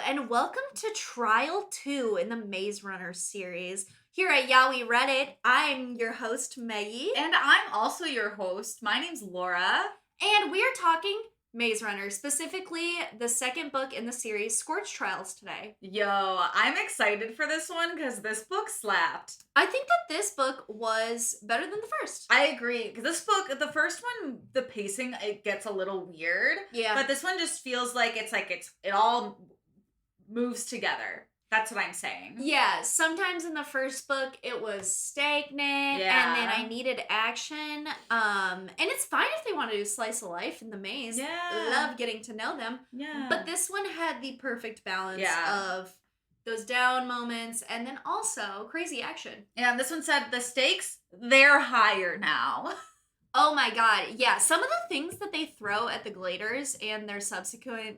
and welcome to Trial 2 in the Maze Runner series. Here at Yaoi Reddit, I'm your host, Meggie. And I'm also your host. My name's Laura. And we're talking Maze Runner, specifically the second book in the series, Scorch Trials, today. Yo, I'm excited for this one because this book slapped. I think that this book was better than the first. I agree. Because this book, the first one, the pacing, it gets a little weird. Yeah. But this one just feels like it all moves together. That's what I'm saying. Yeah, sometimes in the first book it was stagnant, and then I needed action. And it's fine if they want to do slice of life in the maze. Yeah. Love getting to know them. Yeah. But this one had the perfect balance of those down moments and then also crazy action. Yeah, and this one said the stakes, they're higher now. Oh my god, yeah. Some of the things that they throw at the Gladers and their subsequent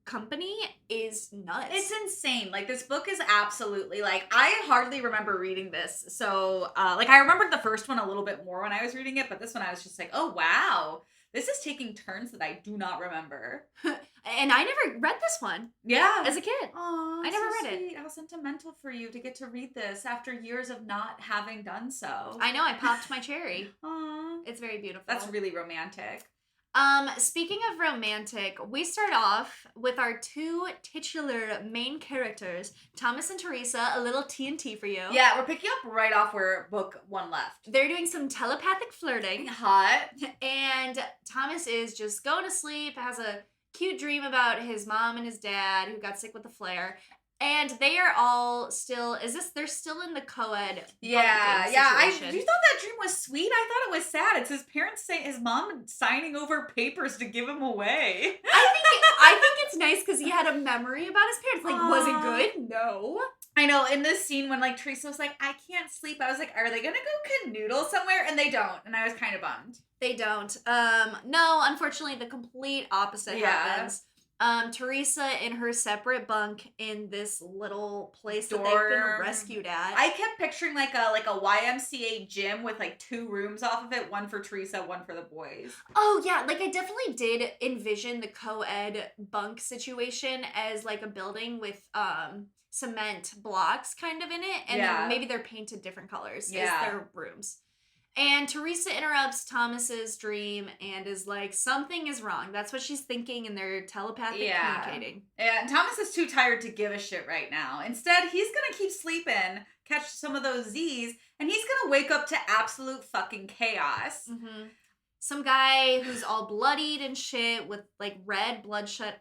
company is nuts. It's insane. Like, this book is absolutely, like, I hardly remember reading this. So, I remembered the first one a little bit more when I was reading it, but this one I was just like, oh, wow. This is taking turns that I do not remember. And I never read this one. Yeah. As a kid. Aww, I never read it. How sentimental for you to get to read this after years of not having done so. I know, I popped my cherry. Aww. It's very beautiful. That's really romantic. Speaking of romantic, we start off with our two titular main characters, Thomas and Teresa, a little TNT for you. Yeah, we're picking up right off where book one left. They're doing some telepathic flirting. Hot. And Thomas is just going to sleep, has a cute dream about his mom and his dad who got sick with the flare. And they are all still, they're still in the co-ed situation. You thought that dream was sweet? I thought it was sad. It's his parents saying, his mom signing over papers to give him away. I think it's nice because he had a memory about his parents. Like, was it good? No. I know, in this scene when, like, Teresa was like, I can't sleep, I was like, are they gonna go canoodle somewhere? And they don't, and I was kind of bummed. They don't. No, unfortunately, the complete opposite happens. Teresa in her separate bunk in this little place that they've been rescued at. I kept picturing like a YMCA gym with like two rooms off of it, one for Teresa, one for the boys. Oh yeah, like I definitely did envision the co-ed bunk situation as like a building with cement blocks kind of in it, and then maybe they're painted different colors as their rooms. And Teresa interrupts Thomas's dream and is like, something is wrong. That's what she's thinking, and they're telepathic communicating. Yeah, and Thomas is too tired to give a shit right now. Instead, he's gonna keep sleeping, catch some of those Z's, and he's gonna wake up to absolute fucking chaos. Mm-hmm. Some guy who's all bloodied and shit with like red bloodshot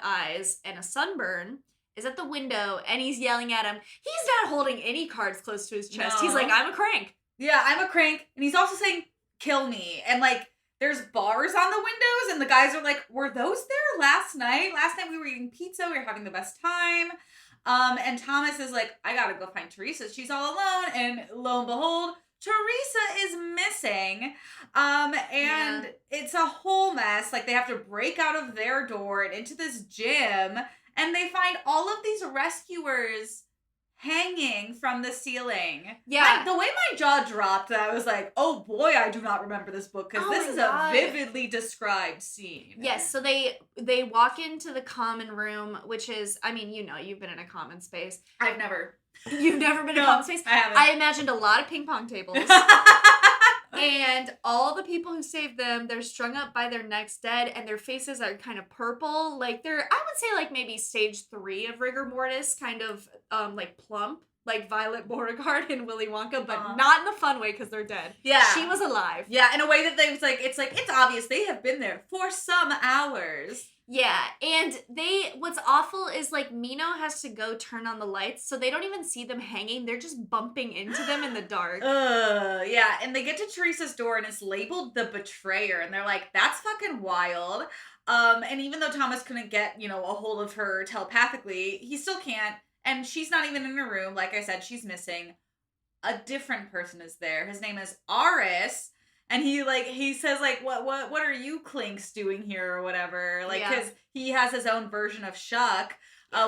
eyes and a sunburn is at the window, and he's yelling at him. He's not holding any cards close to his chest. No. He's like, I'm a crank. Yeah, I'm a crank. And he's also saying, kill me. And, like, there's bars on the windows, and the guys are like, were those there last night? Last night we were eating pizza. We were having the best time. And Thomas is like, I gotta go find Teresa. She's all alone. And lo and behold, Teresa is missing. And it's a whole mess. Like, they have to break out of their door and into this gym. And they find all of these rescuers hanging from the ceiling. Yeah. The way my jaw dropped, I was like, oh boy, I do not remember this book, because this is a vividly described scene. Yes, so they walk into the common room, which is, I mean, you've been in a common space. I've never. You've never been in a common space? I haven't. I imagined a lot of ping pong tables. And all the people who saved them, they're strung up by their necks dead, and their faces are kind of purple. Like, they're, I would say, like, maybe stage 3 of rigor mortis, kind of, like, plump, like Violet Beauregard and Willy Wonka, but not in the fun way, because they're dead. Yeah. She was alive. Yeah, in a way that it's obvious they have been there for some hours. Yeah, and what's awful is, like, Mino has to go turn on the lights, so they don't even see them hanging. They're just bumping into them in the dark. Yeah, and they get to Teresa's door, and it's labeled the Betrayer, and they're like, that's fucking wild. And even though Thomas couldn't get, a hold of her telepathically, he still can't, and she's not even in her room. Like I said, she's missing. A different person is there. His name is Aris. And he says, like, what are you clinks doing here or whatever? Like, because he has his own version of Shuck.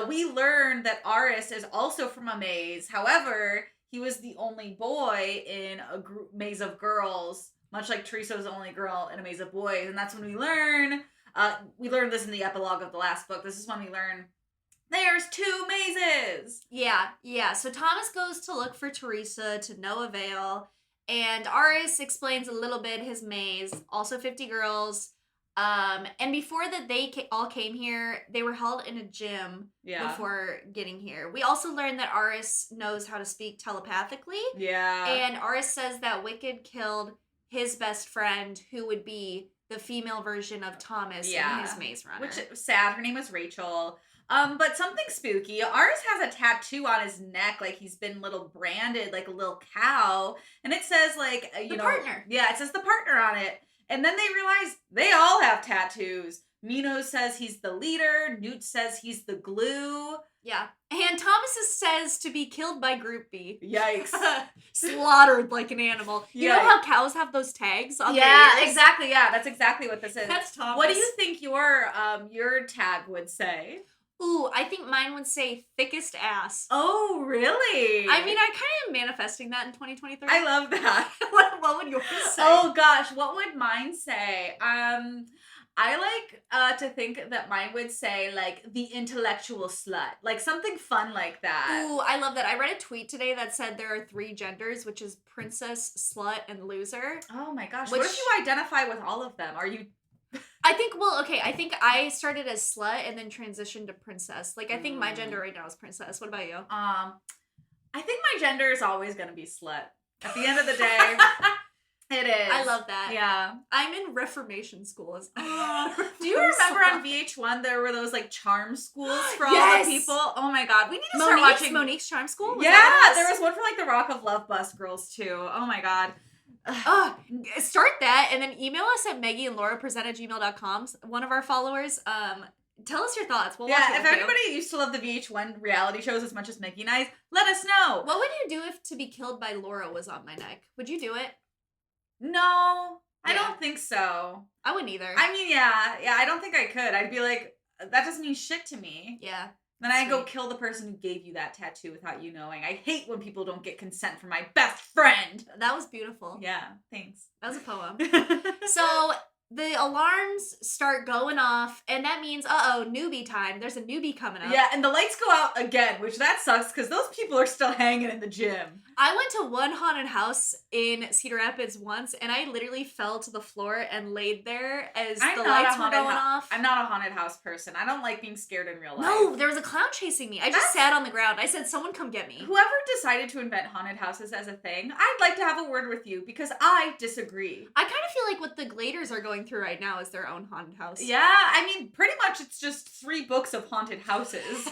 We learned that Aris is also from a maze. However, he was the only boy in a maze of girls, much like Teresa was the only girl in a maze of boys. And that's when we learn, we learned this in the epilogue of the last book. This is when we learn There's 2 mazes. Yeah. So Thomas goes to look for Teresa to no avail. And Aris explains a little bit his maze. Also 50 girls. And before that they all came here, they were held in a gym before getting here. We also learned that Aris knows how to speak telepathically. Yeah. And Aris says that Wicked killed his best friend, who would be the female version of Thomas in his Maze Runner. Which is sad. Her name was Rachel. But something spooky. Aris has a tattoo on his neck, like he's been little branded, like a little cow. And it says, like, you know. Partner. Yeah, it says the partner on it. And then they realize they all have tattoos. Mino says he's the leader. Newt says he's the glue. Yeah. And Thomas says to be killed by Group B. Yikes. Slaughtered like an animal. You know how cows have those tags on their ears? Exactly. Yeah, that's exactly what this is. That's Thomas. What do you think your tag would say? Ooh, I think mine would say thickest ass. Oh, really? I mean, I kind of am manifesting that in 2023. I love that. What would yours say? Oh, gosh. What would mine say? I like to think that mine would say, like, the intellectual slut. Like, something fun like that. Ooh, I love that. I read a tweet today that said there are 3 genders, which is princess, slut, and loser. Oh, my gosh. What if you identify with all of them? Are you... I think I started as slut and then transitioned to princess. Like, I think my gender right now is princess. What about you? I think my gender is always going to be slut. At the end of the day, it is. I love that. Yeah. I'm in Reformation school. Do you remember on VH1 there were those, like, charm schools for all the people? Oh, my God. We need to start watching... Monique's charm school? There was one for, like, the Rock of Love bus girls, too. Oh, my God. Start that and then email us at Meggie and Laura present@gmail.com. One of our followers, tell us your thoughts. We'll watch it if anybody used to love the VH1 reality shows as much as Meggie and I, let us know. What would you do if To Be Killed by Laura was on my neck? Would you do it? No, I don't think so. I wouldn't either. I mean, I don't think I could. I'd be like, that doesn't mean shit to me. Yeah. Then I go kill the person who gave you that tattoo without you knowing. I hate when people don't get consent from my best friend. That was beautiful. Yeah, thanks. That was a poem. So the alarms start going off, and that means, newbie time. There's a newbie coming up. Yeah, and the lights go out again, which that sucks because those people are still hanging in the gym. I went to one haunted house in Cedar Rapids once, and I literally fell to the floor and laid there as the lights were going off. I'm not a haunted house person. I don't like being scared in real life. No, there was a clown chasing me. I just sat on the ground. I said, someone come get me. Whoever decided to invent haunted houses as a thing, I'd like to have a word with you because I disagree. I kind of feel like what the Gladers are going through right now is their own haunted house. Yeah, I mean, pretty much it's just 3 books of haunted houses.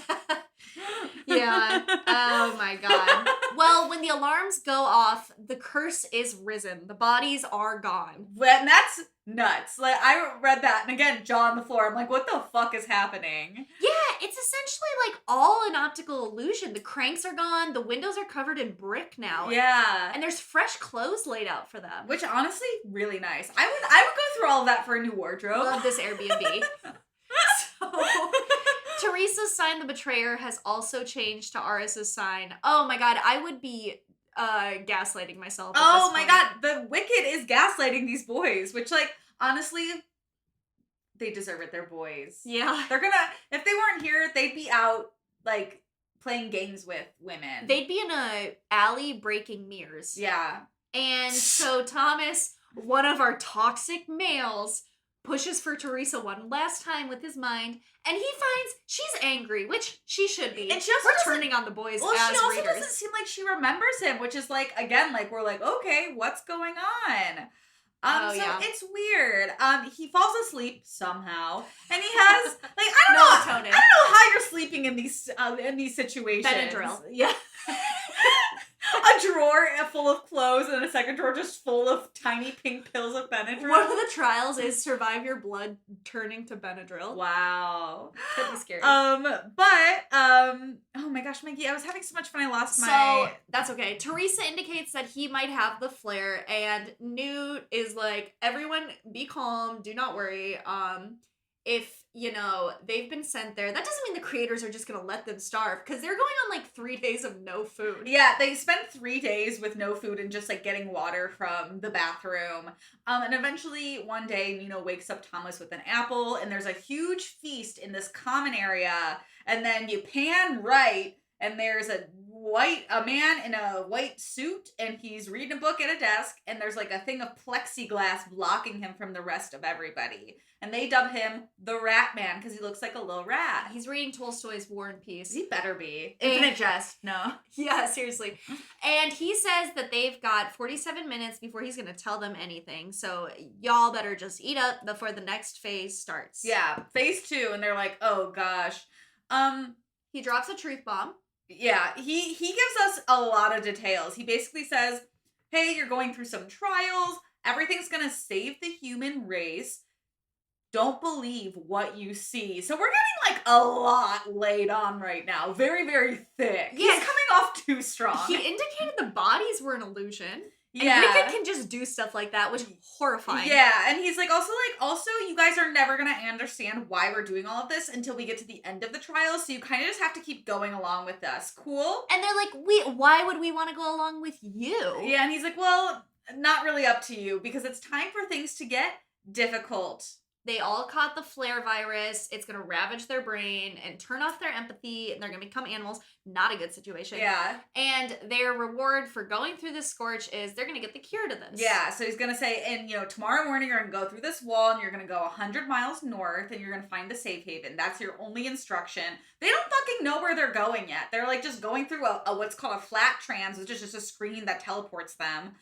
Yeah. Oh my God. Well, when the alarms go off, the curse is risen. The bodies are gone. And that's nuts. Like, I read that, and again, jaw on the floor. I'm like, what the fuck is happening? Yeah, it's essentially like all an optical illusion. The cranks are gone. The windows are covered in brick now. Yeah. And there's fresh clothes laid out for them. Which, honestly, really nice. I would go through all of that for a new wardrobe. Love this Airbnb. So, Teresa's sign, the betrayer, has also changed to Aris's sign. Oh my God, I would be gaslighting myself. Oh my God, the Wicked is gaslighting these boys, which, like, honestly, they deserve it. They're boys. Yeah. They're gonna, if they weren't here, they'd be out, like, playing games with women. They'd be in a alley breaking mirrors. Yeah. And so Thomas, one of our toxic males, pushes for Teresa one last time with his mind, and he finds she's angry, which she should be. And she also we're turning on the boys as readers. Well, she also doesn't seem like she remembers him, which is like, again, like, we're like, okay, what's going on? It's weird. He falls asleep somehow, and he has, like, I don't know how you're sleeping in these situations. Benadryl. Yeah. A drawer full of clothes and a second drawer just full of tiny pink pills of Benadryl. One of the trials is survive your blood turning to Benadryl. Wow. Could be scary. Oh my gosh, Maggie, I was having so much fun I lost my... So, that's okay. Teresa indicates that he might have the flare, and Newt is like, everyone be calm, do not worry. if, they've been sent there, that doesn't mean the creators are just going to let them starve, because they're going on, 3 days of no food. Yeah, they spent 3 days with no food and just, getting water from the bathroom. And eventually, one day, Mino wakes up Thomas with an apple, and there's a huge feast in this common area, and then you pan right, and there's a man in a white suit, and he's reading a book at a desk, and there's a thing of plexiglass blocking him from the rest of everybody. And they dub him the Rat Man because he looks like a little rat. He's reading Tolstoy's War and Peace. He better be. Infinite Jest. No. Yeah, seriously. And he says that they've got 47 minutes before he's going to tell them anything. So y'all better just eat up before the next phase starts. Yeah, phase 2. And they're like, oh gosh. He drops a truth bomb. Yeah, he gives us a lot of details. He basically says, hey, you're going through some trials. Everything's going to save the human race. Don't believe what you see. So we're getting a lot laid on right now. Very, very thick. Yeah. He's coming off too strong. He indicated the bodies were an illusion. Yeah. And Wicked can just do stuff like that, which is horrifying. Yeah, and he's also, you guys are never going to understand why we're doing all of this until we get to the end of the trial, so you kind of just have to keep going along with us. Cool? And they're like, why would we want to go along with you? Yeah, and he's like, well, not really up to you, because it's time for things to get difficult. They all caught the flare virus. It's going to ravage their brain and turn off their empathy, and they're going to become animals. Not a good situation. Yeah. And their reward for going through this Scorch is they're going to get the cure to this. Yeah, so he's going to say, and, tomorrow morning you're going to go through this wall, and you're going to go 100 miles north, and you're going to find the safe haven. That's your only instruction. They don't fucking know where they're going yet. They're, just going through a what's called a flat trans, which is just a screen that teleports them.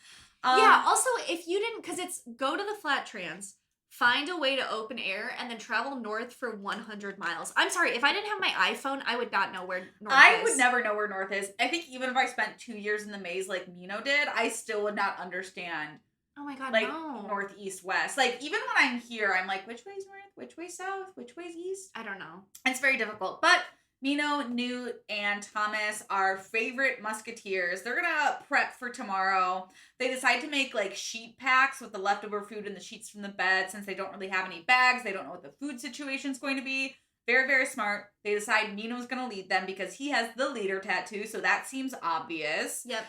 Yeah, also, if you didn't, because it's go to the flat trans, find a way to open air, and then travel north for 100 miles. I'm sorry, if I didn't have my iPhone, I would not know where north is. I would never know where north is. I think even if I spent 2 years in the maze like Mino did, I still would not understand. Oh my god, no. North, east, west. Even when I'm here, I'm like, which way's north? Which way's south? Which way's east? I don't know. It's very difficult. But Mino, Newt, and Thomas are favorite musketeers. They're gonna prep for tomorrow. They decide to make sheet packs with the leftover food and the sheets from the bed since they don't really have any bags. They don't know what the food situation's going to be. Very, very smart. They decide Mino's gonna lead them because he has the leader tattoo, so that seems obvious. Yep.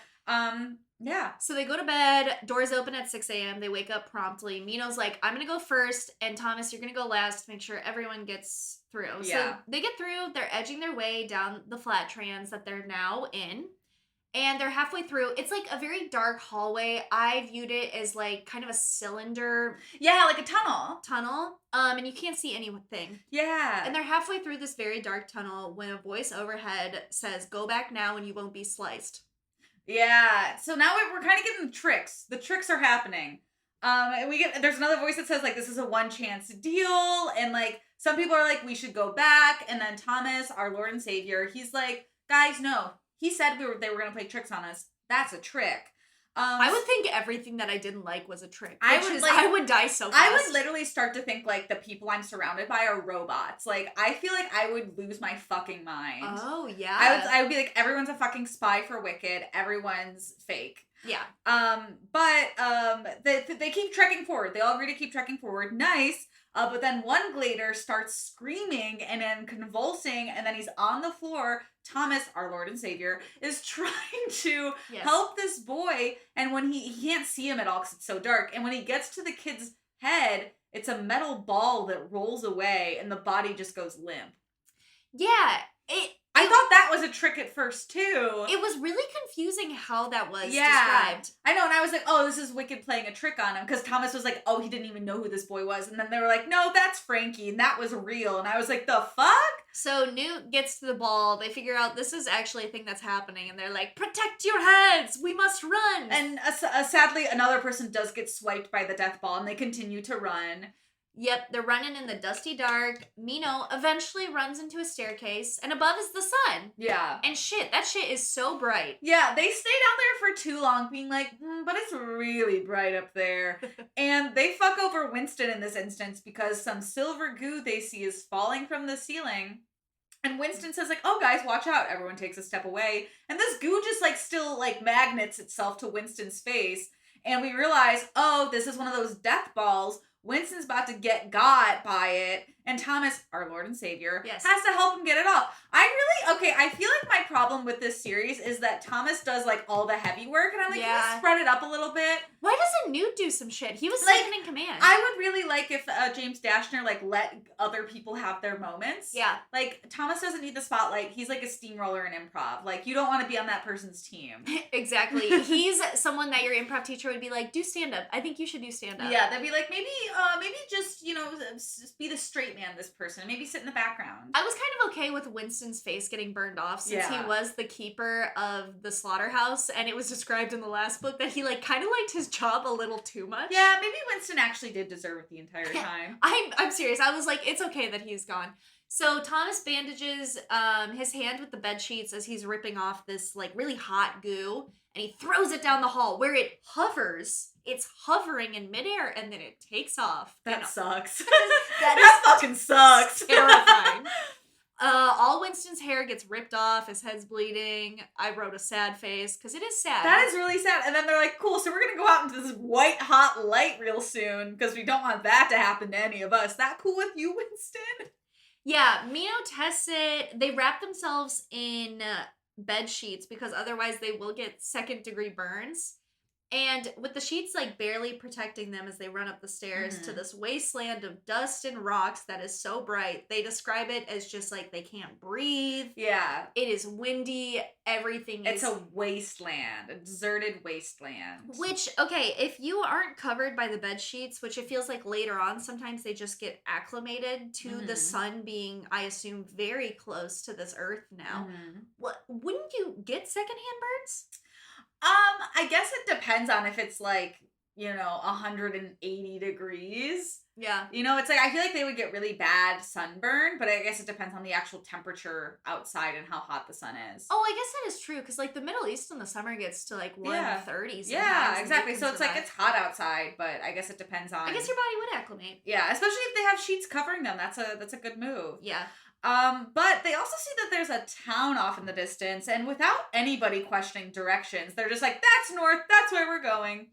Yeah. So they go to bed, doors open at 6 a.m. They wake up promptly. Mino's like, I'm going to go first, and Thomas, you're going to go last to make sure everyone gets through. Yeah. So they get through, they're edging their way down the flat trans that they're now in, and they're halfway through. It's a very dark hallway. I viewed it as kind of a cylinder. Yeah, like a tunnel. And you can't see anything. Yeah. And they're halfway through this very dark tunnel when a voice overhead says, go back now and you won't be sliced. Yeah, so now we're kind of getting the tricks. The tricks are happening. And there's another voice that says this is a one chance deal, and some people are like, we should go back, and then Thomas, our Lord and Savior, he's like, guys, no. He said they were gonna play tricks on us. That's a trick. I would think everything that I didn't like was a trick. I would die so fast. I would literally start to think the people I'm surrounded by are robots. I feel like I would lose my fucking mind. Oh yeah. I would be like, everyone's a fucking spy for Wicked. Everyone's fake. Yeah. But they keep trekking forward. They all agree to keep trekking forward. Nice. But then one Glader starts screaming and then convulsing, and then he's on the floor. Thomas, our Lord and Savior, is trying to help this boy, and when he can't see him at all because it's so dark, and when he gets to the kid's head, it's a metal ball that rolls away, and the body just goes limp. Yeah, I thought that was a trick at first, too. It was really confusing how that was described. I know, and I was like, oh, this is Wicked playing a trick on him, because Thomas was like, oh, he didn't even know who this boy was, and then they were like, no, that's Frankie, and that was real, and I was like, the fuck? So Newt gets to the ball, they figure out this is actually a thing that's happening, and they're like, protect your heads, we must run! And sadly, another person does get swiped by the death ball, and they continue to run. Yep, they're running in the dusty dark. Mino eventually runs into a staircase, and above is the sun. Yeah. And that shit is so bright. Yeah, they stay down there for too long, being like, but it's really bright up there. And they fuck over Winston in this instance because some silver goo they see is falling from the ceiling. And Winston says, oh, guys, watch out. Everyone takes a step away. And this goo just, still, magnets itself to Winston's face. And we realize, oh, this is one of those death balls. Winston's about to get got by it, And Thomas, our Lord and Savior, yes. has to help him get it off. I feel like my problem with this series is that Thomas does, like, all the heavy work, and I'm like, can you spread it up a little bit? Why doesn't Newt do some shit? He was second in command. I would really like if James Dashner, like, let other people have their moments. Yeah. Like, Thomas doesn't need the spotlight. He's like a steamroller in improv. Like, you don't want to be on that person's team. Exactly. He's someone that your improv teacher would be like, do stand-up. I think you should do stand-up. Yeah, they'd be like, maybe just, be the straight man, this person. Maybe sit in the background. I was kind of okay with Winston's face getting burned off since he was the keeper of the slaughterhouse, and it was described in the last book that he, like, kind of liked his job a little too much. Yeah, maybe Winston actually did deserve it the entire time. I'm serious. I was like, it's okay that he's gone. So Thomas bandages his hand with the bed sheets as he's ripping off this, like, really hot goo, and he throws it down the hall where it hovers. It's hovering in midair, and then it takes off. That sucks. that fucking sucks. Terrifying. All Winston's hair gets ripped off. His head's bleeding. I wrote a sad face because it is sad. That is really sad. And then they're like, cool, so we're going to go out into this white hot light real soon because we don't want that to happen to any of us. That cool with you, Winston? Yeah, Mino tests it. They wrap themselves in bed sheets because otherwise they will get second-degree burns. And with the sheets, like, barely protecting them as they run up the stairs to this wasteland of dust and rocks that is so bright, they describe it as just, like, they can't breathe. Yeah. It is windy. Everything is... It's a wasteland. A deserted wasteland. Which, okay, if you aren't covered by the bed sheets, which it feels like later on, sometimes they just get acclimated to the sun being, I assume, very close to this earth now. Wouldn't you get secondhand burns? I guess it depends on if it's like, 180 degrees. Yeah. It's like, I feel like they would get really bad sunburn, but I guess it depends on the actual temperature outside and how hot the sun is. Oh, I guess that is true, because, like, the Middle East in the summer gets to, like, 130s. Yeah, exactly. So it's like, it's hot outside, but I guess it depends on... I guess your body would acclimate. Yeah, especially if they have sheets covering them. That's a good move. Yeah. But they also see that there's a town off in the distance, and without anybody questioning directions, they're just like, that's north, that's where we're going.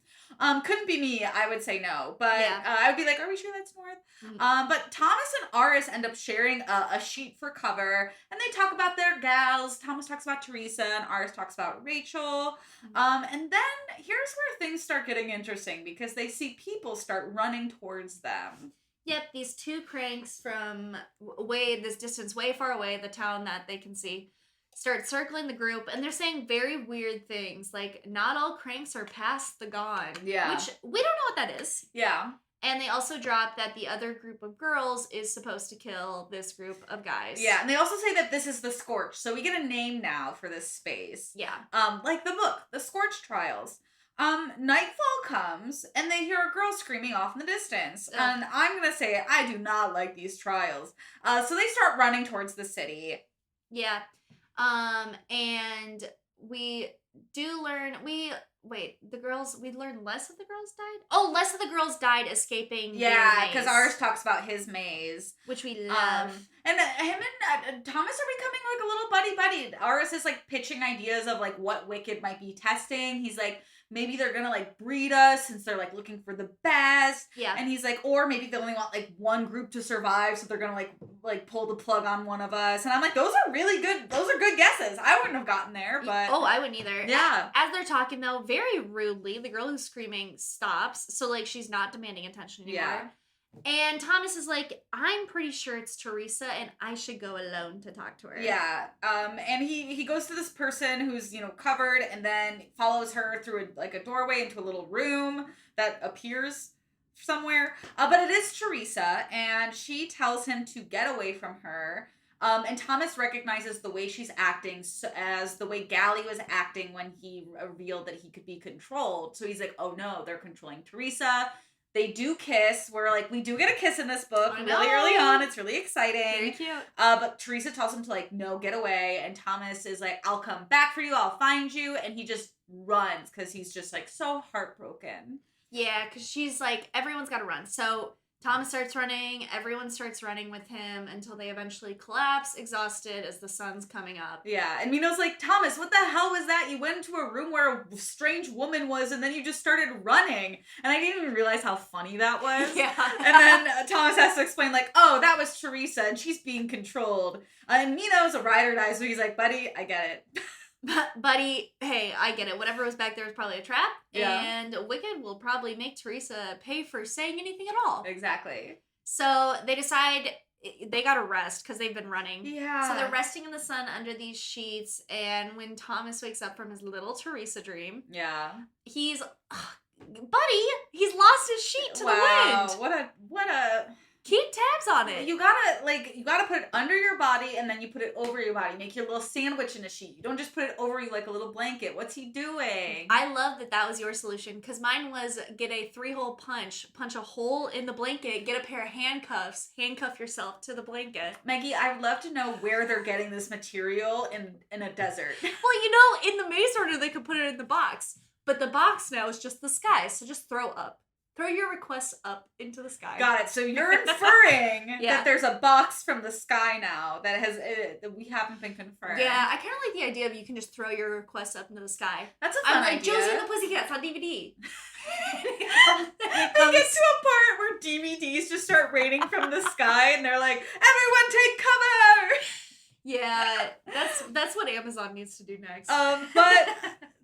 Couldn't be me, I would say no, but I would be like, are we sure that's north? But Thomas and Aris end up sharing a sheet for cover, and they talk about their gals. Thomas talks about Teresa, and Aris talks about Rachel. And then here's where things start getting interesting, because they see people start running towards them. Yep, these two cranks from this distance way far away, the town that they can see, start circling the group, and they're saying very weird things, like, not all cranks are past the gone. Yeah. Which, we don't know what that is. Yeah. And they also drop that the other group of girls is supposed to kill this group of guys. Yeah, and they also say that this is the Scorch, so we get a name now for this space. Yeah. Like the book, The Scorch Trials. Nightfall comes, and they hear a girl screaming off in the distance. Ugh. And I'm gonna say it, I do not like these trials. So they start running towards the city. Yeah. And we do learn, we learn less of the girls died? Oh, less of the girls died escaping Yeah, because Aris talks about his maze. Which we love. And him and Thomas are becoming like a little buddy. Aris is like pitching ideas of like what Wicked might be testing. He's like, maybe they're gonna like breed us since they're like looking for the best. Yeah. And he's like, or maybe they only want like one group to survive, so they're gonna like pull the plug on one of us. And I'm like, those are really good. Those are good guesses. I wouldn't have gotten there, but I wouldn't either. Yeah. As they're talking though, very rudely, the girl who's screaming stops, so like she's not demanding attention anymore. Yeah. And Thomas is like, I'm pretty sure it's Teresa, and I should go alone to talk to her. Yeah. And he goes to this person who's, covered, and then follows her through a doorway into a little room that appears somewhere. But it is Teresa, and she tells him to get away from her. And Thomas recognizes the way she's acting as the way Gally was acting when he revealed that he could be controlled. So he's like, oh no, they're controlling Teresa. They do kiss. We do get a kiss in this book really early on. It's really exciting. Very cute. But Teresa tells him to no, get away. And Thomas is like, I'll come back for you. I'll find you. And he just runs because he's just so heartbroken. Yeah, because she's like, everyone's got to run. So Thomas starts running. Everyone starts running with him until they eventually collapse, exhausted, as the sun's coming up. Yeah, and Mino's like, Thomas, what the hell was that? You went into a room where a strange woman was, and then you just started running. And I didn't even realize how funny that was. Yeah. And then Thomas has to explain, like, oh, that was Teresa, and she's being controlled. And Mino's a ride or die, so he's like, buddy, I get it. Buddy, hey, I get it. Whatever was back there was probably a trap. Yeah. And Wicked will probably make Teresa pay for saying anything at all. Exactly. So they decide they gotta rest because they've been running. Yeah. So they're resting in the sun under these sheets. And when Thomas wakes up from his little Teresa dream, yeah, he's lost his sheet to the wind. What a Keep tabs on it. You gotta put it under your body and then you put it over your body. Make your little sandwich in a sheet. You don't just put it over you like a little blanket. What's he doing? I love that was your solution, because mine was get a 3-hole punch a hole in the blanket, get a pair of handcuffs, handcuff yourself to the blanket. Meggie, I'd love to know where they're getting this material in a desert. Well, in the maze order they could put it in the box, but the box now is just the sky, so just throw up. Throw your requests up into the sky. Got it. So you're inferring Yeah. that there's a box from the sky now that we haven't been confirmed. Yeah, I kind of like the idea of you can just throw your requests up into the sky. That's a fun idea. Josie and the Pussycats on DVD. They get to a part where DVDs just start raining from the sky, and they're like, "Everyone, take cover!" Yeah, that's what Amazon needs to do next. But.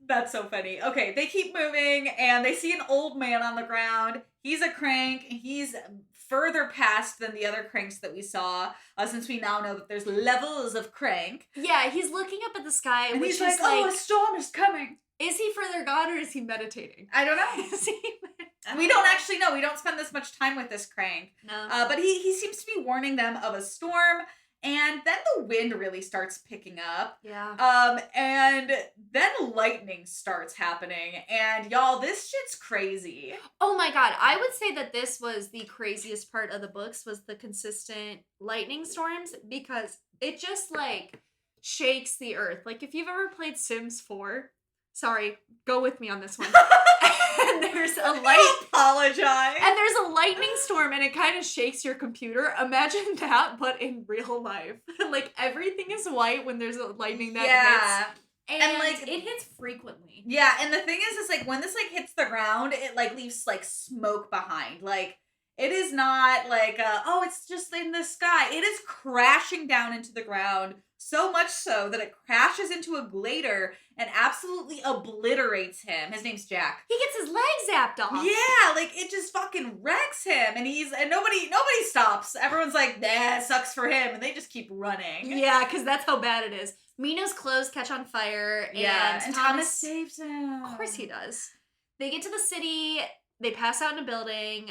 That's so funny. Okay, they keep moving, and they see an old man on the ground. He's a crank. He's further past than the other cranks that we saw, since we now know that there's levels of crank. Yeah, he's looking up at the sky, and which he's is like, oh, a storm is coming. Is he further gone, or is he meditating? I don't know. We don't actually know. We don't spend this much time with this crank. No. But he seems to be warning them of a storm. And then the wind really starts picking up. Yeah. And then lightning starts happening. And y'all, this shit's crazy. Oh my god. I would say that this was the craziest part of the books, was the consistent lightning storms, because it just shakes the earth. Like, if you've ever played Sims 4, sorry, go with me on this one. And there's a lightning storm, and it kind of shakes your computer. Imagine that, but in real life. Like, everything is white when there's a lightning that hits. And it hits frequently. Yeah, and the thing is when this hits the ground, it leaves smoke behind. It is not it's just in the sky. It is crashing down into the ground, so much so that it crashes into a glader and absolutely obliterates him. His name's Jack. He gets his legs zapped off. Yeah, it just fucking wrecks him, and nobody stops. Everyone's like, nah, sucks for him, and they just keep running. Yeah, because that's how bad it is. Mino's clothes catch on fire, and Thomas saves him. Of course he does. They get to the city. They pass out in a building.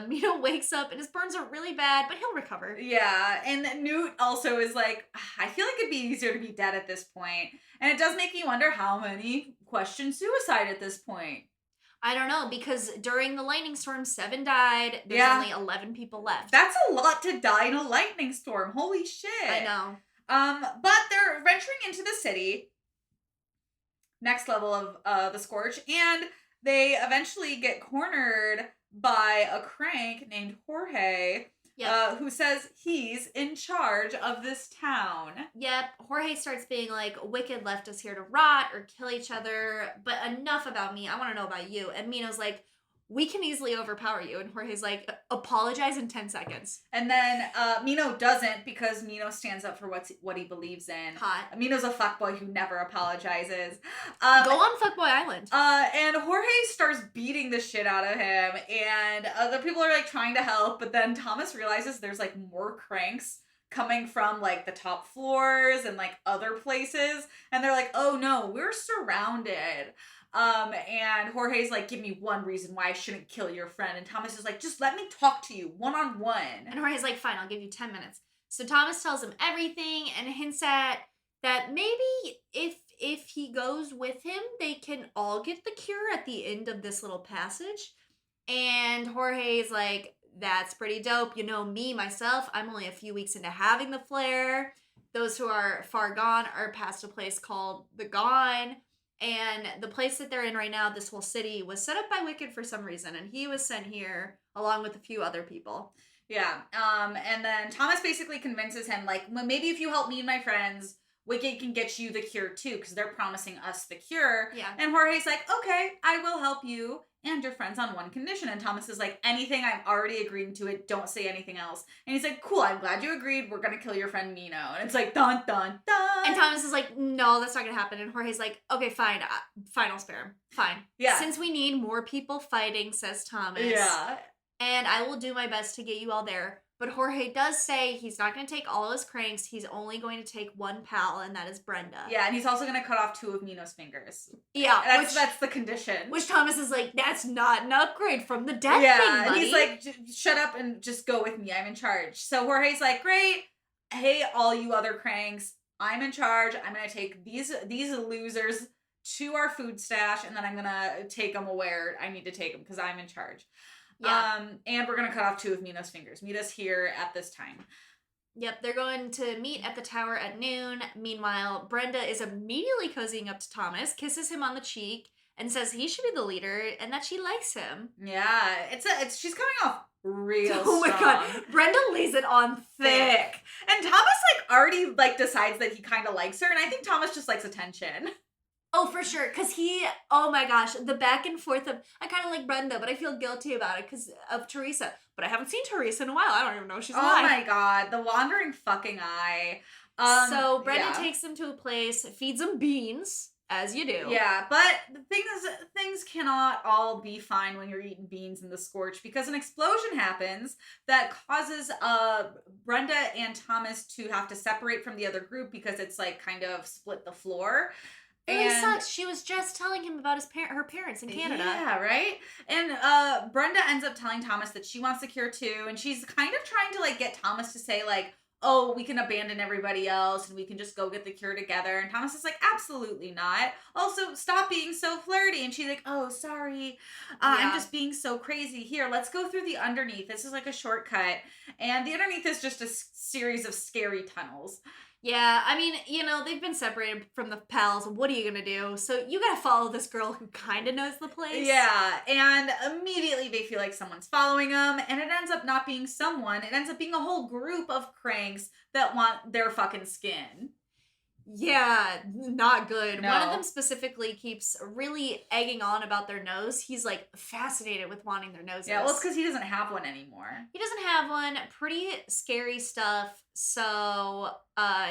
Mino wakes up and his burns are really bad, but he'll recover. Yeah, and Newt also is like, I feel like it'd be easier to be dead at this point. And it does make me wonder how many question suicide at this point. I don't know, because during the lightning storm, 7 died. There's only 11 people left. That's a lot to die in a lightning storm. Holy shit. I know. But they're venturing into the city. Next level of the Scorch, and they eventually get cornered by a crank named Jorge, who says he's in charge of this town. Yep. Jorge starts being like, Wicked left us here to rot or kill each other, but enough about me. I want to know about you. And Mino's like, we can easily overpower you. And Jorge's like, apologize in 10 seconds. And then Mino doesn't, because Mino stands up for what he believes in. Hot. Mino's a fuckboy who never apologizes. Go on Fuckboy Island. And Jorge starts beating the shit out of him. And other people are trying to help. But then Thomas realizes there's more cranks coming from the top floors and other places. And they're like, oh no, we're surrounded. And Jorge's like, give me one reason why I shouldn't kill your friend. And Thomas is like, just let me talk to you one-on-one. And Jorge's like, fine, I'll give you 10 minutes. So Thomas tells him everything and hints at that maybe if he goes with him, they can all get the cure at the end of this little passage. And Jorge's like, that's pretty dope. You know me, myself, I'm only a few weeks into having the flare. Those who are far gone are past a place called the Gone. And the place that they're in right now, this whole city, was set up by Wicked for some reason. And he was sent here along with a few other people. Yeah. And then Thomas basically convinces him, like, well, maybe if you help me and my friends, Wicked can get you the cure too, because they're promising us the cure. Yeah. And Jorge's like, okay, I will help you and your friends on one condition. And Thomas is like, anything, I'm already agreeing to it. Don't say anything else. And he's like, cool, I'm glad you agreed. We're going to kill your friend Mino. And it's like, dun, dun, dun. And Thomas is like, no, that's not going to happen. And Jorge's like, okay, fine. Fine, I'll spare him. Fine. Yeah. Since we need more people fighting, says Thomas. Yeah. And I will do my best to get you all there. But Jorge does say he's not going to take all his cranks. He's only going to take one pal, and that is Brenda. Yeah, and he's also going to cut off 2 of Mino's fingers. Yeah. That's the condition. Which Thomas is like, that's not an upgrade from the death thing, buddy. And he's like, shut up and just go with me. I'm in charge. So Jorge's like, great. Hey, all you other cranks, I'm in charge. I'm going to take these losers to our food stash, and then I'm going to take them where I need to take them because I'm in charge. Yeah. And we're going to cut off 2 of Mino's fingers. Meet us here at this time. Yep, they're going to meet at the tower at noon. Meanwhile, Brenda is immediately cozying up to Thomas, kisses him on the cheek, and says he should be the leader and that she likes him. Yeah, she's coming off real Oh my strong. God, Brenda lays it on thick. And Thomas already decides that he kind of likes her, and I think Thomas just likes attention. Oh, for sure. Because oh my gosh, the back and forth of, I kind of like Brenda, but I feel guilty about it because of Teresa. But I haven't seen Teresa in a while. I don't even know if she's alive. Oh my God, the wandering fucking eye. So Brenda takes him to a place, feeds him beans, as you do. Yeah, but the thing is, things cannot all be fine when you're eating beans in the Scorch, because an explosion happens that causes Brenda and Thomas to have to separate from the other group because it's kind of split the floor. Really sucks. She was just telling him about her parents in Canada. Yeah, right? And Brenda ends up telling Thomas that she wants the cure too, and she's kind of trying to get Thomas to say oh, we can abandon everybody else and we can just go get the cure together. And Thomas is like, absolutely not. Also, stop being so flirty. And she's like, oh, sorry. I'm just being so crazy. Here, let's go through the underneath. This is a shortcut. And the underneath is just a series of scary tunnels. Yeah, I mean, they've been separated from the pals. What are you gonna do? So you gotta follow this girl who kind of knows the place. Yeah, and immediately they feel like someone's following them, and it ends up not being someone. It ends up being a whole group of cranks that want their fucking skin. Yeah, not good. No. One of them specifically keeps really egging on about their nose. He's fascinated with wanting their noses. Yeah, well, it's because he doesn't have one anymore. He doesn't have one. Pretty scary stuff. So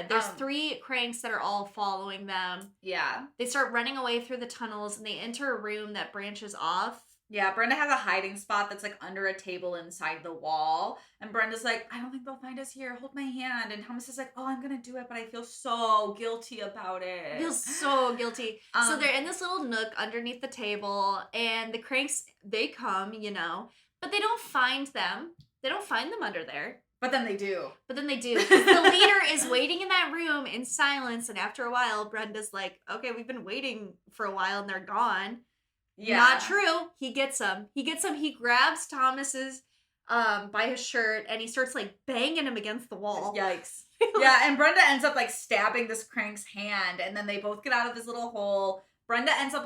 there's 3 cranks that are all following them. Yeah. They start running away through the tunnels and they enter a room that branches off. Yeah, Brenda has a hiding spot that's under a table inside the wall. And Brenda's like, I don't think they'll find us here. Hold my hand. And Thomas is like, oh, I'm going to do it, but I feel so guilty about it. I feel so guilty. So they're in this little nook underneath the table. And the cranks, they come, but they don't find them. They don't find them under there. But then they do. Because the leader is waiting in that room in silence. And after a while, Brenda's like, okay, we've been waiting for a while and they're gone. Yeah. Not true. He gets them. He grabs Thomas's by his shirt and he starts banging him against the wall. Yikes. Yeah, and Brenda ends up stabbing this crank's hand, and then they both get out of his little hole. Brenda ends up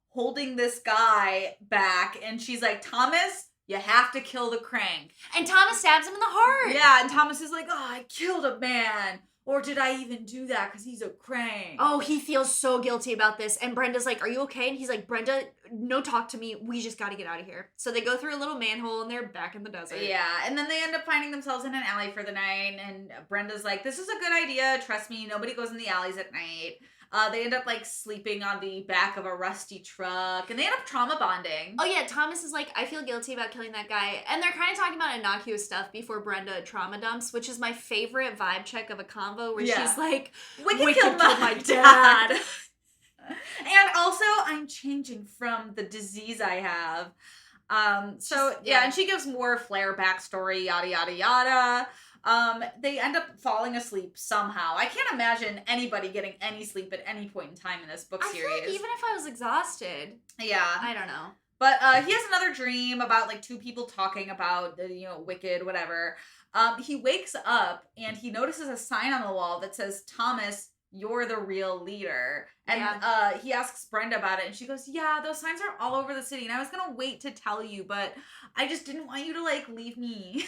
holding this guy back, and she's like, Thomas, you have to kill the crank. And Thomas stabs him in the heart. Yeah, and Thomas is like, oh, I killed a man. Or did I even do that because he's a crank? Oh, he feels so guilty about this. And Brenda's like, are you okay? And he's like, Brenda, no talk to me. We just got to get out of here. So they go through a little manhole and they're back in the desert. Yeah, and then they end up finding themselves in an alley for the night. And Brenda's like, this is a good idea. Trust me, nobody goes in the alleys at night. They end up sleeping on the back of a rusty truck, and they end up trauma bonding. Oh yeah, Thomas is like, I feel guilty about killing that guy, and they're kind of talking about innocuous stuff before Brenda trauma dumps, which is my favorite vibe check of a convo where she's like, Wicked killed my dad. And also, I'm changing from the disease I have. And she gives more Flair backstory, yada yada yada. They end up falling asleep somehow. I can't imagine anybody getting any sleep at any point in time in this book series. I feel even if I was exhausted. Yeah. I don't know. But he has another dream about 2 people talking about Wicked, whatever. He wakes up and he notices a sign on the wall that says, Thomas, you're the real leader. And he asks Brenda about it, and she goes, yeah, those signs are all over the city, and I was gonna wait to tell you, but I just didn't want you to, like, leave me.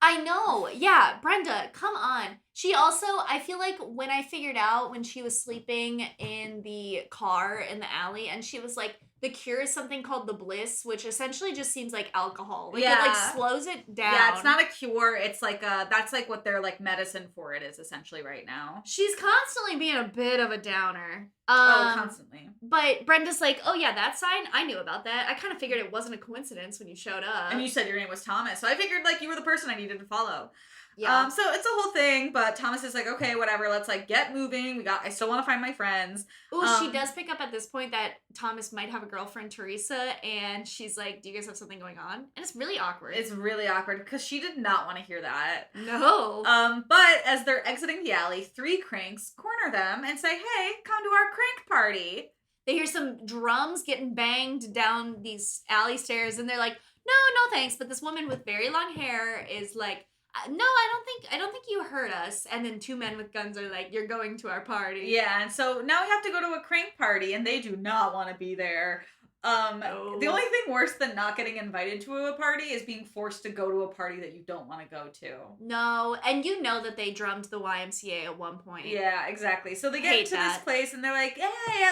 I know. Yeah, Brenda, come on. She also, I feel like when I figured out when she was sleeping in the car in the alley, and she was like, the cure is something called the bliss, which essentially just seems like alcohol. Like, it, like, slows it down. Yeah, it's not a cure. It's like that's like what their, like, medicine for it is essentially right now. She's constantly being a bit of a downer. Constantly. But Brenda's like, oh yeah, that sign, I knew about that. I kind of figured it wasn't a coincidence when you showed up. And you said your name was Thomas, so I figured, like, you were the person I needed to follow. Yeah. So it's a whole thing, but Thomas is like, okay, whatever, let's, like, get moving. I still want to find my friends. Oh, she does pick up at this point that Thomas might have a girlfriend, Teresa, and she's like, do you guys have something going on? And it's really awkward. It's really awkward, because she did not want to hear that. No. But as they're exiting the alley, 3 cranks corner them and say, hey, come to our crank party. They hear some drums getting banged down these alley stairs, and they're like, no thanks. But this woman with very long hair is like, no, I don't think you heard us. And then 2 men with guns are like, you're going to our party. Yeah, and so now we have to go to a crank party, and they do not want to be there. No. The only thing worse than not getting invited to a party is being forced to go to a party that you don't want to go to. No, and you know that they drummed the YMCA at one point. Yeah, exactly. So they get to this place, and they're like, hey,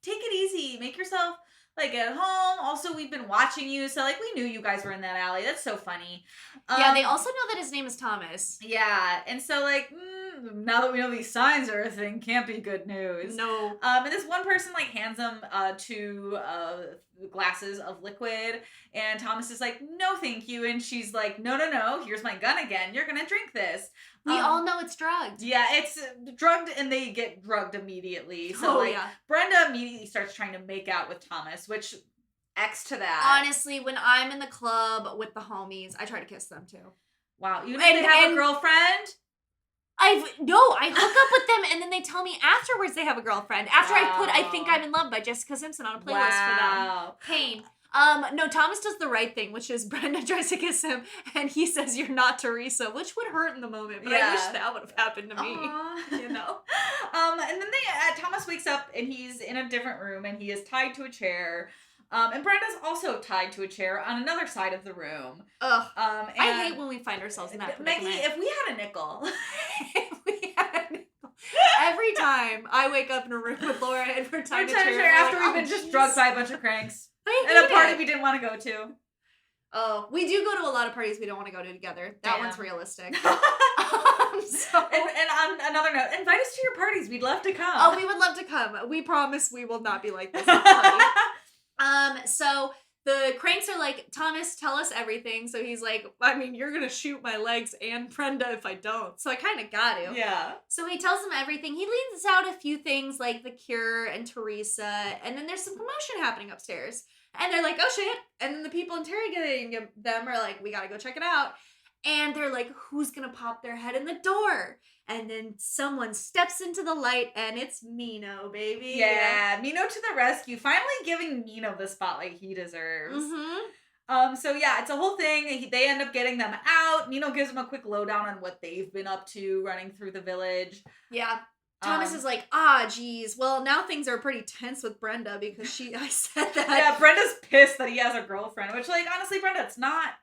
take it easy. Make yourself, like, at home. Also, we've been watching you, so, like, we knew you guys were in that alley. That's so funny. Yeah, they also know that his name is Thomas. Yeah, and so, like, now that we know these signs are a thing, can't be good news. No. And this one person, like, hands them 2 glasses of liquid, and Thomas is like, no, thank you. And she's like, no, here's my gun again. You're gonna drink this. We all know it's drugged. Yeah, it's drugged, and they get drugged immediately. So, Brenda immediately starts trying to make out with Thomas, which, X to that. Honestly, when I'm in the club with the homies, I try to kiss them, too. Wow. You know they have a girlfriend? I hook up with them, and then they tell me afterwards they have a girlfriend. After I Think I'm in Love by Jessica Simpson on a playlist for them. Pain. No, Thomas does the right thing, which is Brenda tries to kiss him, and he says, you're not Teresa, which would hurt in the moment, but I wish that would have happened to me. You know? And then Thomas wakes up, and he's in a different room, and he is tied to a chair. And Brenda's also tied to a chair on another side of the room. Ugh. I hate when we find ourselves in that predicament. Meggie, if we had a nickel. Every time I wake up in a room with Laura and we're tied to a chair after we've been just drugged by a bunch of cranks. At a party we didn't want to go to. Oh, we do go to a lot of parties we don't want to go to together. That one's realistic. And on another note, invite us to your parties. We'd love to come. Oh, we would love to come. We promise we will not be like this at the party. So the cranks are like, Thomas, tell us everything. So he's like, I mean, you're going to shoot my legs and Brenda if I don't. So I kind of got to. Yeah. So he tells them everything. He leaves out a few things like the cure and Teresa. And then there's some commotion happening upstairs. And they're like, oh shit. And then the people interrogating them are like, we got to go check it out. And they're like, who's going to pop their head in the door? And then someone steps into the light, and it's Mino, baby. Yeah, Mino to the rescue. Finally giving Mino the spotlight he deserves. Mm-hmm. So yeah, it's a whole thing. They end up getting them out. Mino gives them a quick lowdown on what they've been up to running through the village. Yeah. Thomas is like, geez. Well, now things are pretty tense with Brenda because I said that. Yeah, Brenda's pissed that he has a girlfriend, which, like, honestly, Brenda, it's not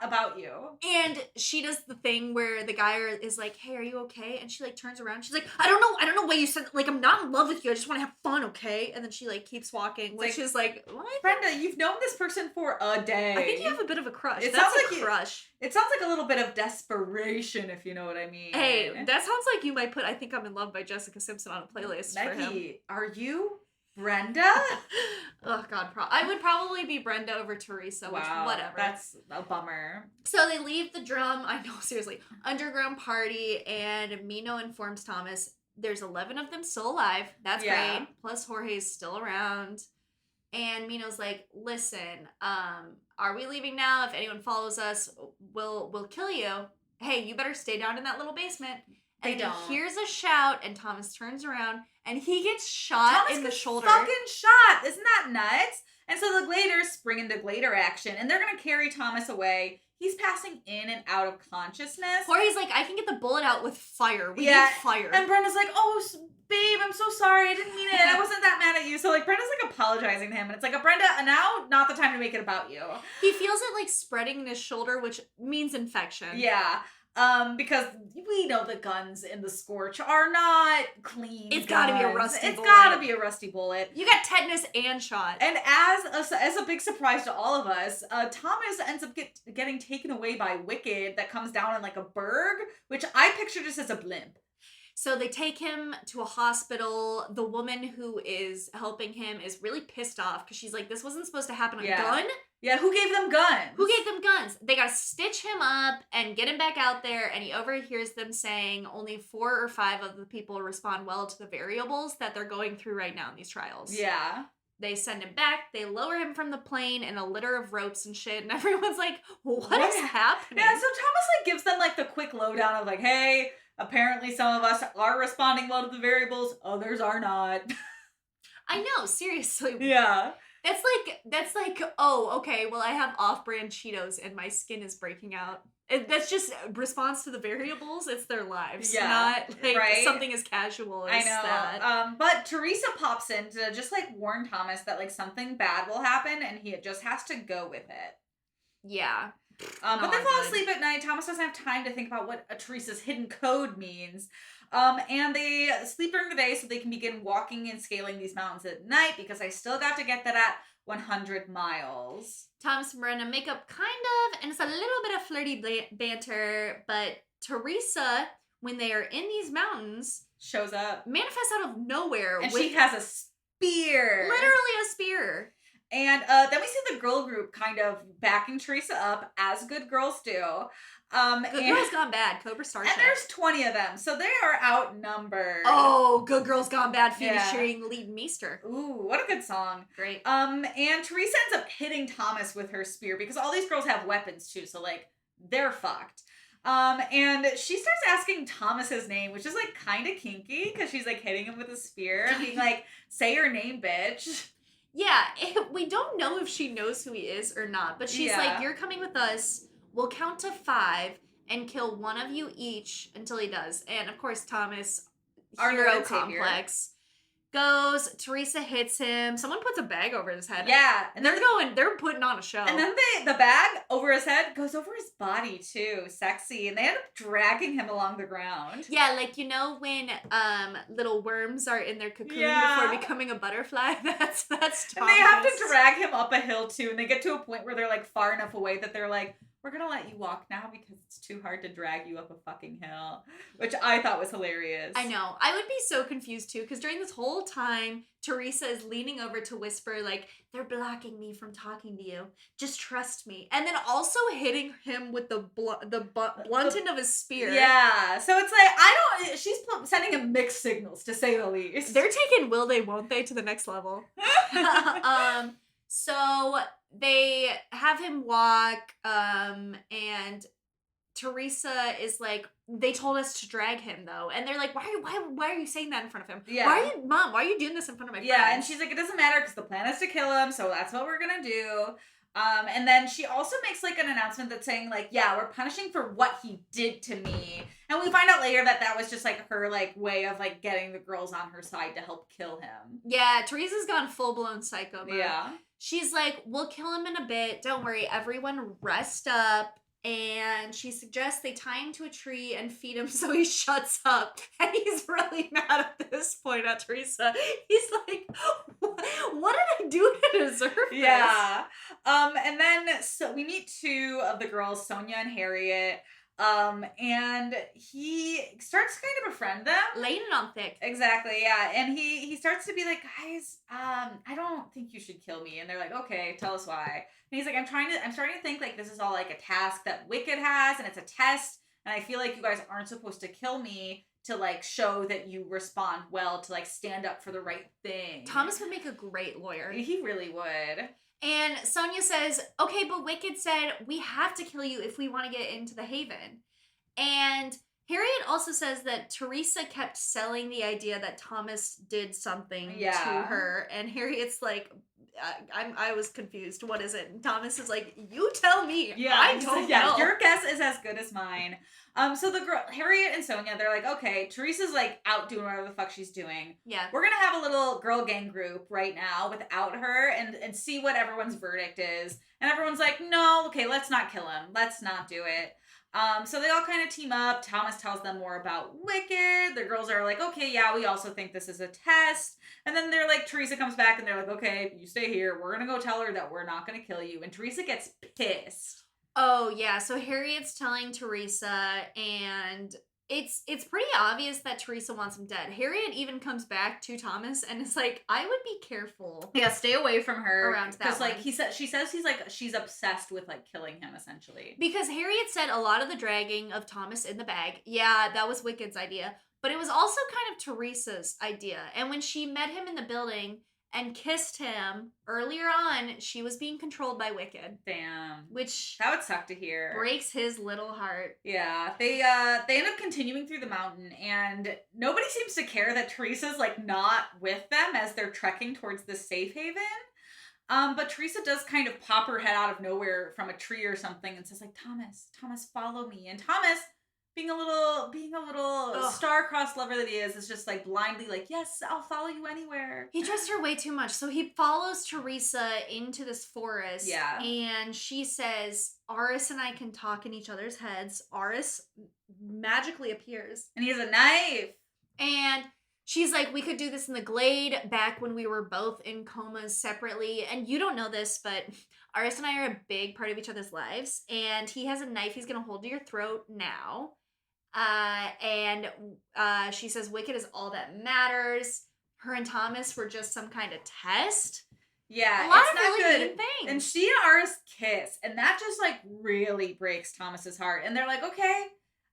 about you. And she does the thing where the guy is like, hey, are you okay? And she, like, turns around. She's like, I don't know why you said, like, I'm not in love with you. I just want to have fun, okay? And then she, like, keeps walking, which is like, what? Brenda, you've known this person for a day. I think you have a bit of a crush. It sounds like a crush. It sounds like a little bit of desperation, if you know what I mean. Hey, that sounds like you might put I Think I'm in Love by Jessica Simpson on a playlist for him. Meggie, are you Brenda? Oh, God. I would probably be Brenda over Teresa, which, whatever. That's a bummer. So they leave the seriously, underground party, and Mino informs Thomas there's 11 of them still alive. That's great. Plus Jorge's still around. And Mino's like, listen, are we leaving now? If anyone follows us, we'll kill you. Hey, you better stay down in that little basement. And he hears a shout, and Thomas turns around, and he gets shot in the shoulder. Fucking shot! Isn't that nuts? And so the Gladers spring into Glader action, and they're going to carry Thomas away. He's passing in and out of consciousness. Or he's like, I can get the bullet out with fire. We need fire. And Brenda's like, oh, babe, I'm so sorry. I didn't mean it. I wasn't that mad at you. So, like, Brenda's, like, apologizing to him. And it's like, Brenda, now, not the time to make it about you. He feels it, like, spreading in his shoulder, which means infection. Yeah. Because we know the guns in the Scorch are not clean. It's gotta be a rusty bullet. It's gotta be a rusty bullet. You got tetanus and shot. And as a big surprise to all of us, Thomas ends up getting taken away by Wicked that comes down in like a berg, which I picture just as a blimp. So they take him to a hospital. The woman who is helping him is really pissed off because she's like, this wasn't supposed to happen. A gun? Yeah, who gave them guns? Who gave them guns? They gotta stitch him up and get him back out there, and he overhears them saying only 4 or 5 of the people respond well to the variables that they're going through right now in these trials. Yeah. They send him back, they lower him from the plane in a litter of ropes and shit, and everyone's like, what is happening? Yeah, so Thomas like gives them like the quick lowdown of like, hey, apparently some of us are responding well to the variables, others are not. I know, seriously. Yeah. That's like, oh, okay, well, I have off-brand Cheetos and my skin is breaking out. That's just response to the variables. It's their lives, not like something as casual as that. But Teresa pops in to just like warn Thomas that like something bad will happen and he just has to go with it. Yeah. But they fall asleep at night. Thomas doesn't have time to think about what Teresa's hidden code means. And they sleep during the day so they can begin walking and scaling these mountains at night because I still got to get that at 100 miles. Thomas and Brenda make up kind of, and it's a little bit of flirty banter, but Teresa, when they are in these mountains, shows up. Manifests out of nowhere. And she has a spear. Literally a spear. And then we see the girl group kind of backing Teresa up, as good girls do. Good Girls Gone Bad, Cobra Starship. And there's 20 of them, so they are outnumbered. Oh, Good Girls Gone Bad featuring Lead Meester. Ooh, what a good song. Great. And Teresa ends up hitting Thomas with her spear because all these girls have weapons too, so like they're fucked. And she starts asking Thomas his name, which is like kind of kinky because she's like hitting him with a spear and being like, say your name, bitch. Yeah, we don't know if she knows who he is or not, but she's like, you're coming with us. We'll count to 5 and kill one of you each until he does. And of course, Thomas, our hero complex, goes. Teresa hits him. Someone puts a bag over his head. Yeah. And they're putting on a show. And then the bag over his head goes over his body too. Sexy. And they end up dragging him along the ground. Yeah, like, you know when little worms are in their cocoon before becoming a butterfly? That's Thomas. And they have to drag him up a hill too. And they get to a point where they're like far enough away that they're like, we're going to let you walk now because it's too hard to drag you up a fucking hill. Which I thought was hilarious. I know. I would be so confused too because during this whole time, Teresa is leaning over to whisper like, they're blocking me from talking to you. Just trust me. And then also hitting him with the blunt end of his spear. Yeah. So it's like, she's sending him mixed signals to say the least. They're taking will they, won't they to the next level. So they have him walk, and Teresa is like, they told us to drag him though, and they're like, why are you saying that in front of him? Yeah. Why are you doing this in front of my friend? Yeah, and she's like, it doesn't matter because the plan is to kill him, so that's what we're gonna do. And then she also makes like an announcement that's saying like, yeah, we're punishing for what he did to me. And we find out later that was just like her like way of like getting the girls on her side to help kill him. Yeah, Teresa's gone full blown psycho mode. Yeah. She's like, we'll kill him in a bit. Don't worry, everyone rest up. And she suggests they tie him to a tree and feed him so he shuts up. And he's really mad at this point at Teresa. He's like, what did I do to deserve this? Yeah. And then so we meet 2 of the girls, Sonia and Harriet. And he starts to kind of befriend them. Laying it on thick. Exactly, yeah. And he starts to be like, guys, I don't think you should kill me. And they're like, okay, tell us why. And he's like, I'm starting to think like this is all like a task that Wicked has and it's a test. And I feel like you guys aren't supposed to kill me to like show that you respond well, to like stand up for the right thing. Thomas would make a great lawyer. He really would. And Sonia says, okay, but Wicked said we have to kill you if we want to get into the Haven. And Harriet also says that Teresa kept selling the idea that Thomas did something to her. And Harriet's like, I was confused. What is it? And Thomas is like, you tell me. Yeah, I don't know. Your guess is as good as mine. So the girl, Harriet and Sonia, they're like, okay, Teresa's like out doing whatever the fuck she's doing. Yeah. We're gonna have a little girl gang group right now without her and see what everyone's verdict is. And everyone's like, no, okay, let's not kill him. Let's not do it. So they all kind of team up. Thomas tells them more about Wicked. The girls are like, okay, yeah, we also think this is a test. And then they're like, Teresa comes back and they're like, okay, you stay here. We're gonna go tell her that we're not gonna kill you. And Teresa gets pissed. Oh, yeah. So Harriet's telling Teresa, and it's pretty obvious that Teresa wants him dead. Harriet even comes back to Thomas and is like, I would be careful. Yeah, stay away from her. Around that because, like, she says she's obsessed with, like, killing him, essentially. Because Harriet said a lot of the dragging of Thomas in the bag, yeah, that was Wicked's idea. But it was also kind of Teresa's idea. And when she met him in the building and kissed him earlier on, she was being controlled by Wicked. Damn. Which that would suck to hear. Breaks his little heart. Yeah. They end up continuing through the mountain, and nobody seems to care that Teresa's like not with them as they're trekking towards the safe haven. But Teresa does kind of pop her head out of nowhere from a tree or something and says like, Thomas, follow me. And Thomas, being a little star-crossed lover that he is just like blindly like, yes, I'll follow you anywhere. He trusts her way too much. So he follows Teresa into this forest. Yeah. And she says, Aris and I can talk in each other's heads. Aris magically appears. And he has a knife. And she's like, we could do this in the glade back when we were both in comas separately. And you don't know this, but Aris and I are a big part of each other's lives. And he has a knife he's going to hold to your throat now. She says Wicked is all that matters. Her and Thomas were just some kind of test. Yeah, a lot it's of not really good. mean things. And she and Aris kiss, and that just like really breaks Thomas's heart. And they're like, okay,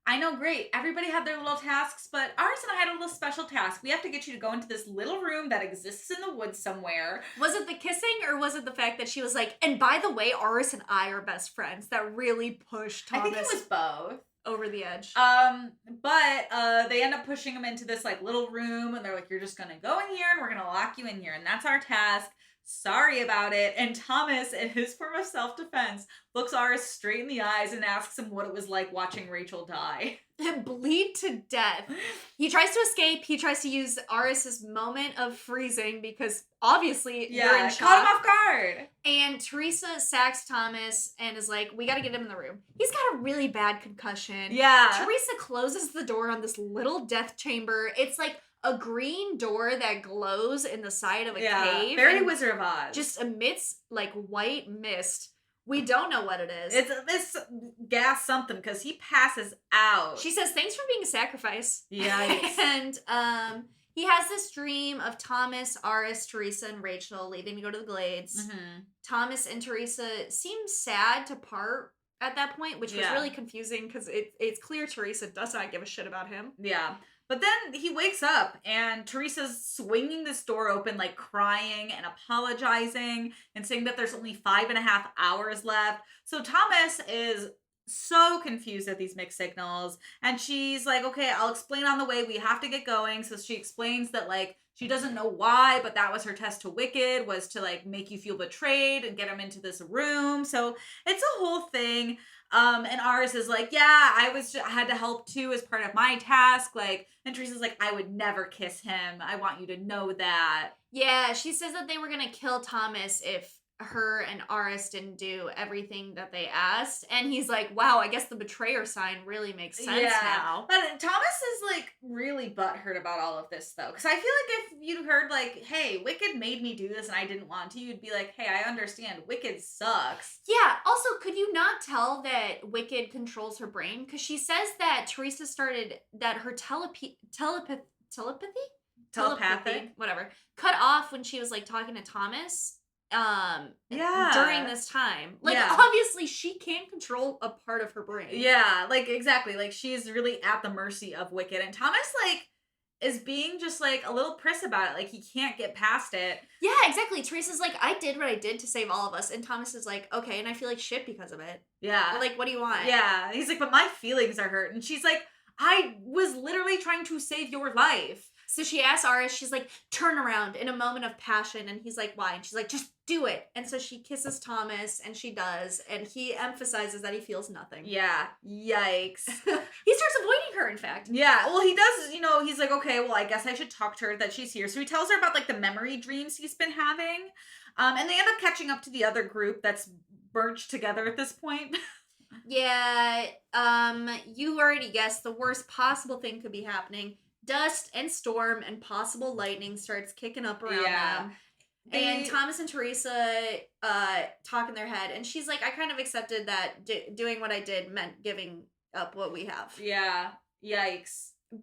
I know, great. Everybody had their little tasks, but Aris and I had a little special task. We have to get you to go into this little room that exists in the woods somewhere. Was it the kissing, or was it the fact that she was like, and by the way, Aris and I are best friends, that really pushed Thomas? I think it was both. Over the edge. But they end up pushing him into this like little room, and they're like, you're just gonna go in here and we're gonna lock you in here, and that's our task. Sorry about it. And Thomas, in his form of self-defense, looks Aris straight in the eyes and asks him what it was like watching Rachel die. Bleed to death. He tries to escape. He tries to use Aris's moment of freezing because obviously you're in shock. Caught him off guard. And Teresa sacks Thomas and is like, we gotta get him in the room. He's got a really bad concussion. Yeah. Teresa closes the door on this little death chamber. It's like a green door that glows in the side of a cave. Very Wizard of Oz. Just emits like white mist. We don't know what it is. It's gas something because he passes out. She says, thanks for being a sacrifice. Yikes. And he has this dream of Thomas, Aris, Teresa, and Rachel leaving to go to the Glades. Mm-hmm. Thomas and Teresa seem sad to part at that point, which was really confusing because it's clear Teresa does not give a shit about him. Yeah. But then he wakes up and Teresa's swinging this door open, like crying and apologizing and saying that there's only 5.5 hours left. So Thomas is so confused at these mixed signals. And she's like, okay, I'll explain on the way. We have to get going. So she explains that like she doesn't know why, but that was her test to Wicked, was to like make you feel betrayed and get him into this room. So it's a whole thing. And Aris is like, yeah, I had to help too as part of my task. Like, and Teresa's like, I would never kiss him. I want you to know that. Yeah, she says that they were gonna kill Thomas if her and Aris didn't do everything that they asked. And he's like, wow, I guess the betrayer sign really makes sense now. But Thomas is like really butthurt about all of this though. Because I feel like if you'd heard like, hey, Wicked made me do this and I didn't want to, you'd be like, hey, I understand. Wicked sucks. Yeah. Also, could you not tell that Wicked controls her brain? Because she says that Teresa started that her telepathy? Whatever. Cut off when she was like talking to Thomas. During this time, like obviously she can't control a part of her brain. Yeah, like exactly, like she's really at the mercy of Wicked, and Thomas like is being just like a little priss about it, like he can't get past it. Yeah, exactly. Teresa's like, I did what I did to save all of us, and Thomas is like, okay, and I feel like shit because of it. Yeah, like, what do you want? Yeah, he's like, but my feelings are hurt, and she's like, I was literally trying to save your life. So she asks Aris, she's like, turn around in a moment of passion. And he's like, why? And she's like, just do it. And so she kisses Thomas, and she does. And he emphasizes that he feels nothing. Yeah. Yikes. He starts avoiding her, in fact. Yeah. Well, he does, he's like, okay, well, I guess I should talk to her that she's here. So he tells her about, like, the memory dreams he's been having. And they end up catching up to the other group that's merged together at this point. Yeah. You already guessed the worst possible thing could be happening. Dust and storm and possible lightning starts kicking up around them. And Thomas and Teresa talk in their head. And she's like, I kind of accepted that doing what I did meant giving up what we have. Yeah. Yikes. And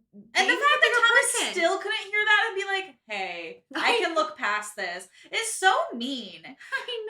the fact that Thomas still couldn't hear that and be like, hey, I can look past this is so mean. I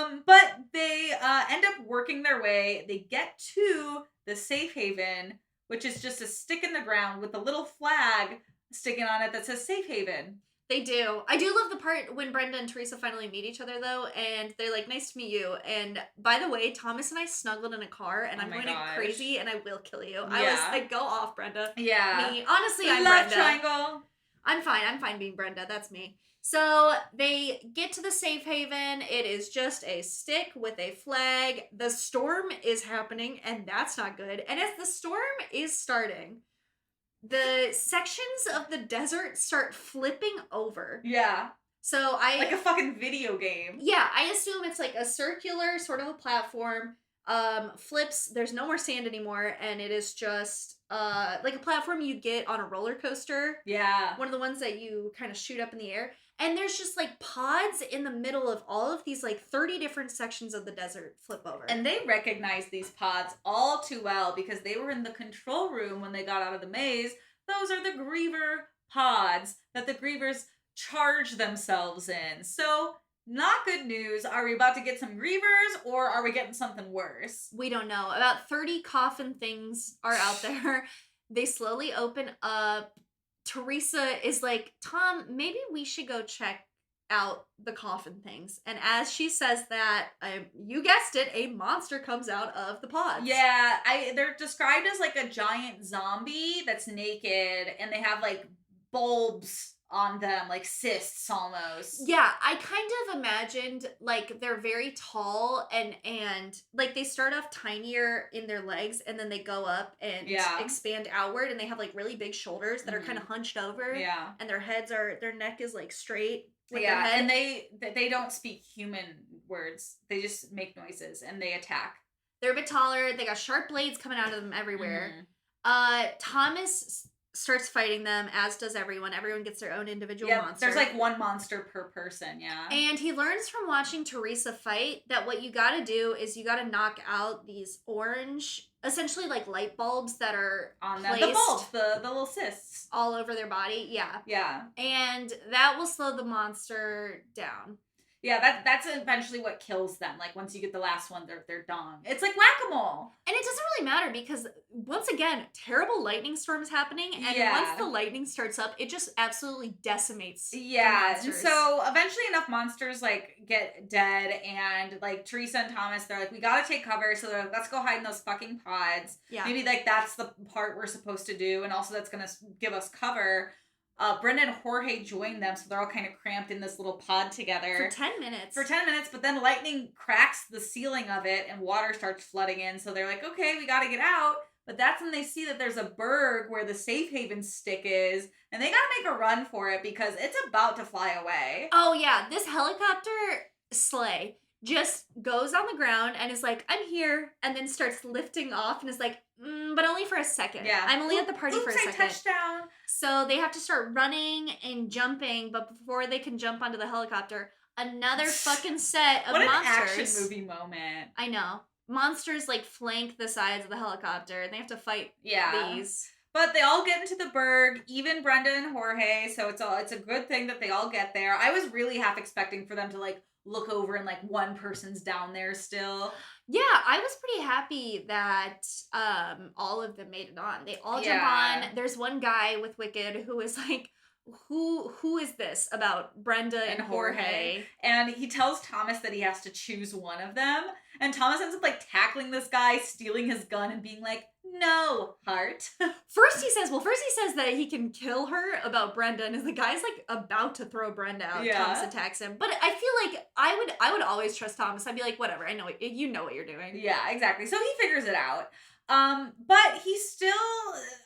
know. But they end up working their way. They get to the safe haven, which is just a stick in the ground with a little flag sticking on it that says safe haven. They do. I do love the part when Brenda and Teresa finally meet each other, though, and they're like, nice to meet you. And by the way, Thomas and I snuggled in a car, and I'm going crazy, and I will kill you. Yeah. I was like, go off, Brenda. Yeah. Me. Honestly, I'm love Brenda. Triangle. I'm fine being Brenda. That's me. So they get to the safe haven. It is just a stick with a flag. The storm is happening, and that's not good. And as the storm is starting, the sections of the desert start flipping over. Yeah. So like a fucking video game. Yeah, I assume it's like a circular sort of a platform. Flips, there's no more sand anymore, and it is just like a platform you'd get on a roller coaster. Yeah. One of the ones that you kind of shoot up in the air. And there's just like pods in the middle of all of these like 30 different sections of the desert flip over. And they recognize these pods all too well because they were in the control room when they got out of the maze. Those are the Griever pods that the Grievers charge themselves in. So, not good news. Are we about to get some Grievers or are we getting something worse? We don't know. About 30 coffin things are out there. They slowly open up. Teresa is like, Tom, maybe we should go check out the coffin things. And as she says that, you guessed it, a monster comes out of the pods. Yeah, they're described as like a giant zombie that's naked, and they have like bulbs on them, like cysts almost. Yeah, I kind of imagined like they're very tall and like they start off tinier in their legs and then they go up and expand outward, and they have like really big shoulders that are kind of hunched over. Yeah. And their neck is like straight. Yeah, and they don't speak human words. They just make noises and they attack. They're a bit taller. They got sharp blades coming out of them everywhere. Thomas starts fighting them, as does everyone. Everyone gets their own individual monster. There's like one monster per person, yeah. And he learns from watching Teresa fight that what you gotta do is you gotta knock out these orange, essentially like light bulbs that are on them. The bulbs, the little cysts. All over their body, yeah. Yeah. And that will slow the monster down. Yeah, that's eventually what kills them. Like, once you get the last one, they're done. It's like whack-a-mole. And it doesn't really matter because, once again, terrible lightning storms happening. And once the lightning starts up, it just absolutely decimates the monsters. And so, eventually enough monsters, like, get dead. And, like, Teresa and Thomas, they're like, we gotta take cover. So they're like, let's go hide in those fucking pods. Yeah. Maybe, like, that's the part we're supposed to do. And also that's gonna give us cover. Brenda and Jorge join them, so they're all kind of cramped in this little pod together. For 10 minutes. But then lightning cracks the ceiling of it, and water starts flooding in, so they're like, okay, we gotta get out. But that's when they see that there's a berg where the safe haven stick is, and they gotta make a run for it because it's about to fly away. Oh yeah, this helicopter sleigh just goes on the ground and is like, I'm here, and then starts lifting off and is like, but only for a second. Yeah. I'm only at the party for a second. Touchdown. So they have to start running and jumping, but before they can jump onto the helicopter, another fucking set of monsters. What an action movie moment. I know. Monsters like flank the sides of the helicopter and they have to fight these. But they all get into the berg, even Brenda and Jorge, so it's a good thing that they all get there. I was really half expecting for them to like look over and like one person's down there still. Yeah, I was pretty happy that all of them made it on. They all jump on. There's one guy with Wicked who is like, who is this about Brenda and Jorge? And he tells Thomas that he has to choose one of them. And Thomas ends up like tackling this guy, stealing his gun and being like, No, heart. First he says that he can kill her about Brenda, and as the guy's like about to throw Brenda out, Thomas attacks him. But I feel like I would always trust Thomas. I'd be like, whatever, I know you know what you're doing. Yeah, exactly. So he figures it out. But he still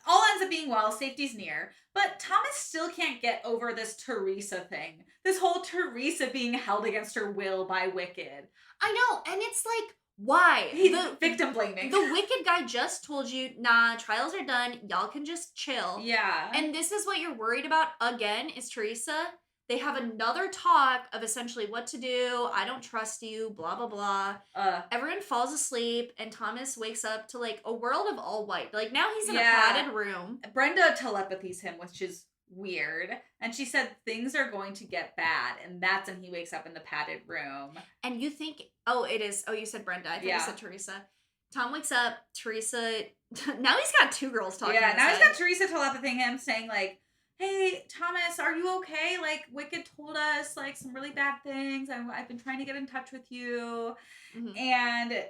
all ends up being well, safety's near. But Thomas still can't get over this Teresa thing. This whole Teresa being held against her will by Wicked. I know, and it's like, why? He's victim blaming. The Wicked guy just told you, nah, trials are done. Y'all can just chill. Yeah. And this is what you're worried about again, is Teresa. They have another talk of essentially what to do. I don't trust you, blah, blah, blah. Everyone falls asleep, and Thomas wakes up to, like, a world of all white. Like, now he's in a padded room. Brenda telepathies him, which is weird. And she said things are going to get bad, and that's when he wakes up in the padded room. And you think, it is. Oh, you said Brenda. I thought you said Teresa. Tom wakes up, Teresa, now he's got two girls talking. Yeah, now he's got Teresa telepathing him, saying, like, hey, Thomas, are you okay? Like, Wicked told us, like, some really bad things. I've been trying to get in touch with you. Mm-hmm. And,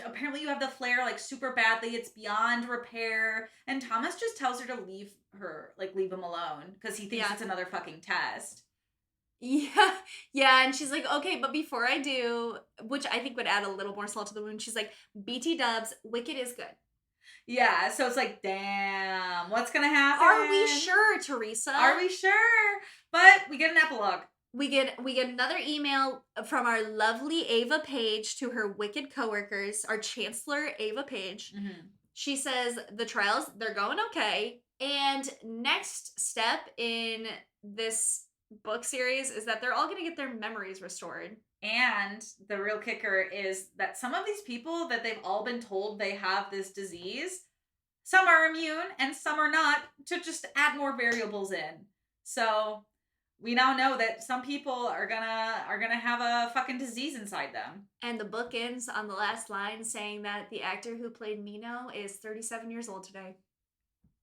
apparently you have the flare, like, super badly. It's beyond repair. And Thomas just tells her to leave him alone. Because he thinks it's another fucking test. Yeah, and she's like, okay, but before I do, which I think would add a little more salt to the wound, she's like, BT dubs, Wicked is good. Yeah, so it's like, damn, what's gonna happen? Are we sure, Teresa? Are we sure? But we get an epilogue. We get another email from our lovely Ava Page to her Wicked coworkers, our Chancellor Ava Page. Mm-hmm. She says the trials, they're going okay. And next step in this book series is that they're all going to get their memories restored. And the real kicker is that some of these people that they've all been told they have this disease, some are immune and some are not, to just add more variables in. So we now know that some people are gonna have a fucking disease inside them. And the book ends on the last line saying that the actor who played Mino is 37 years old today.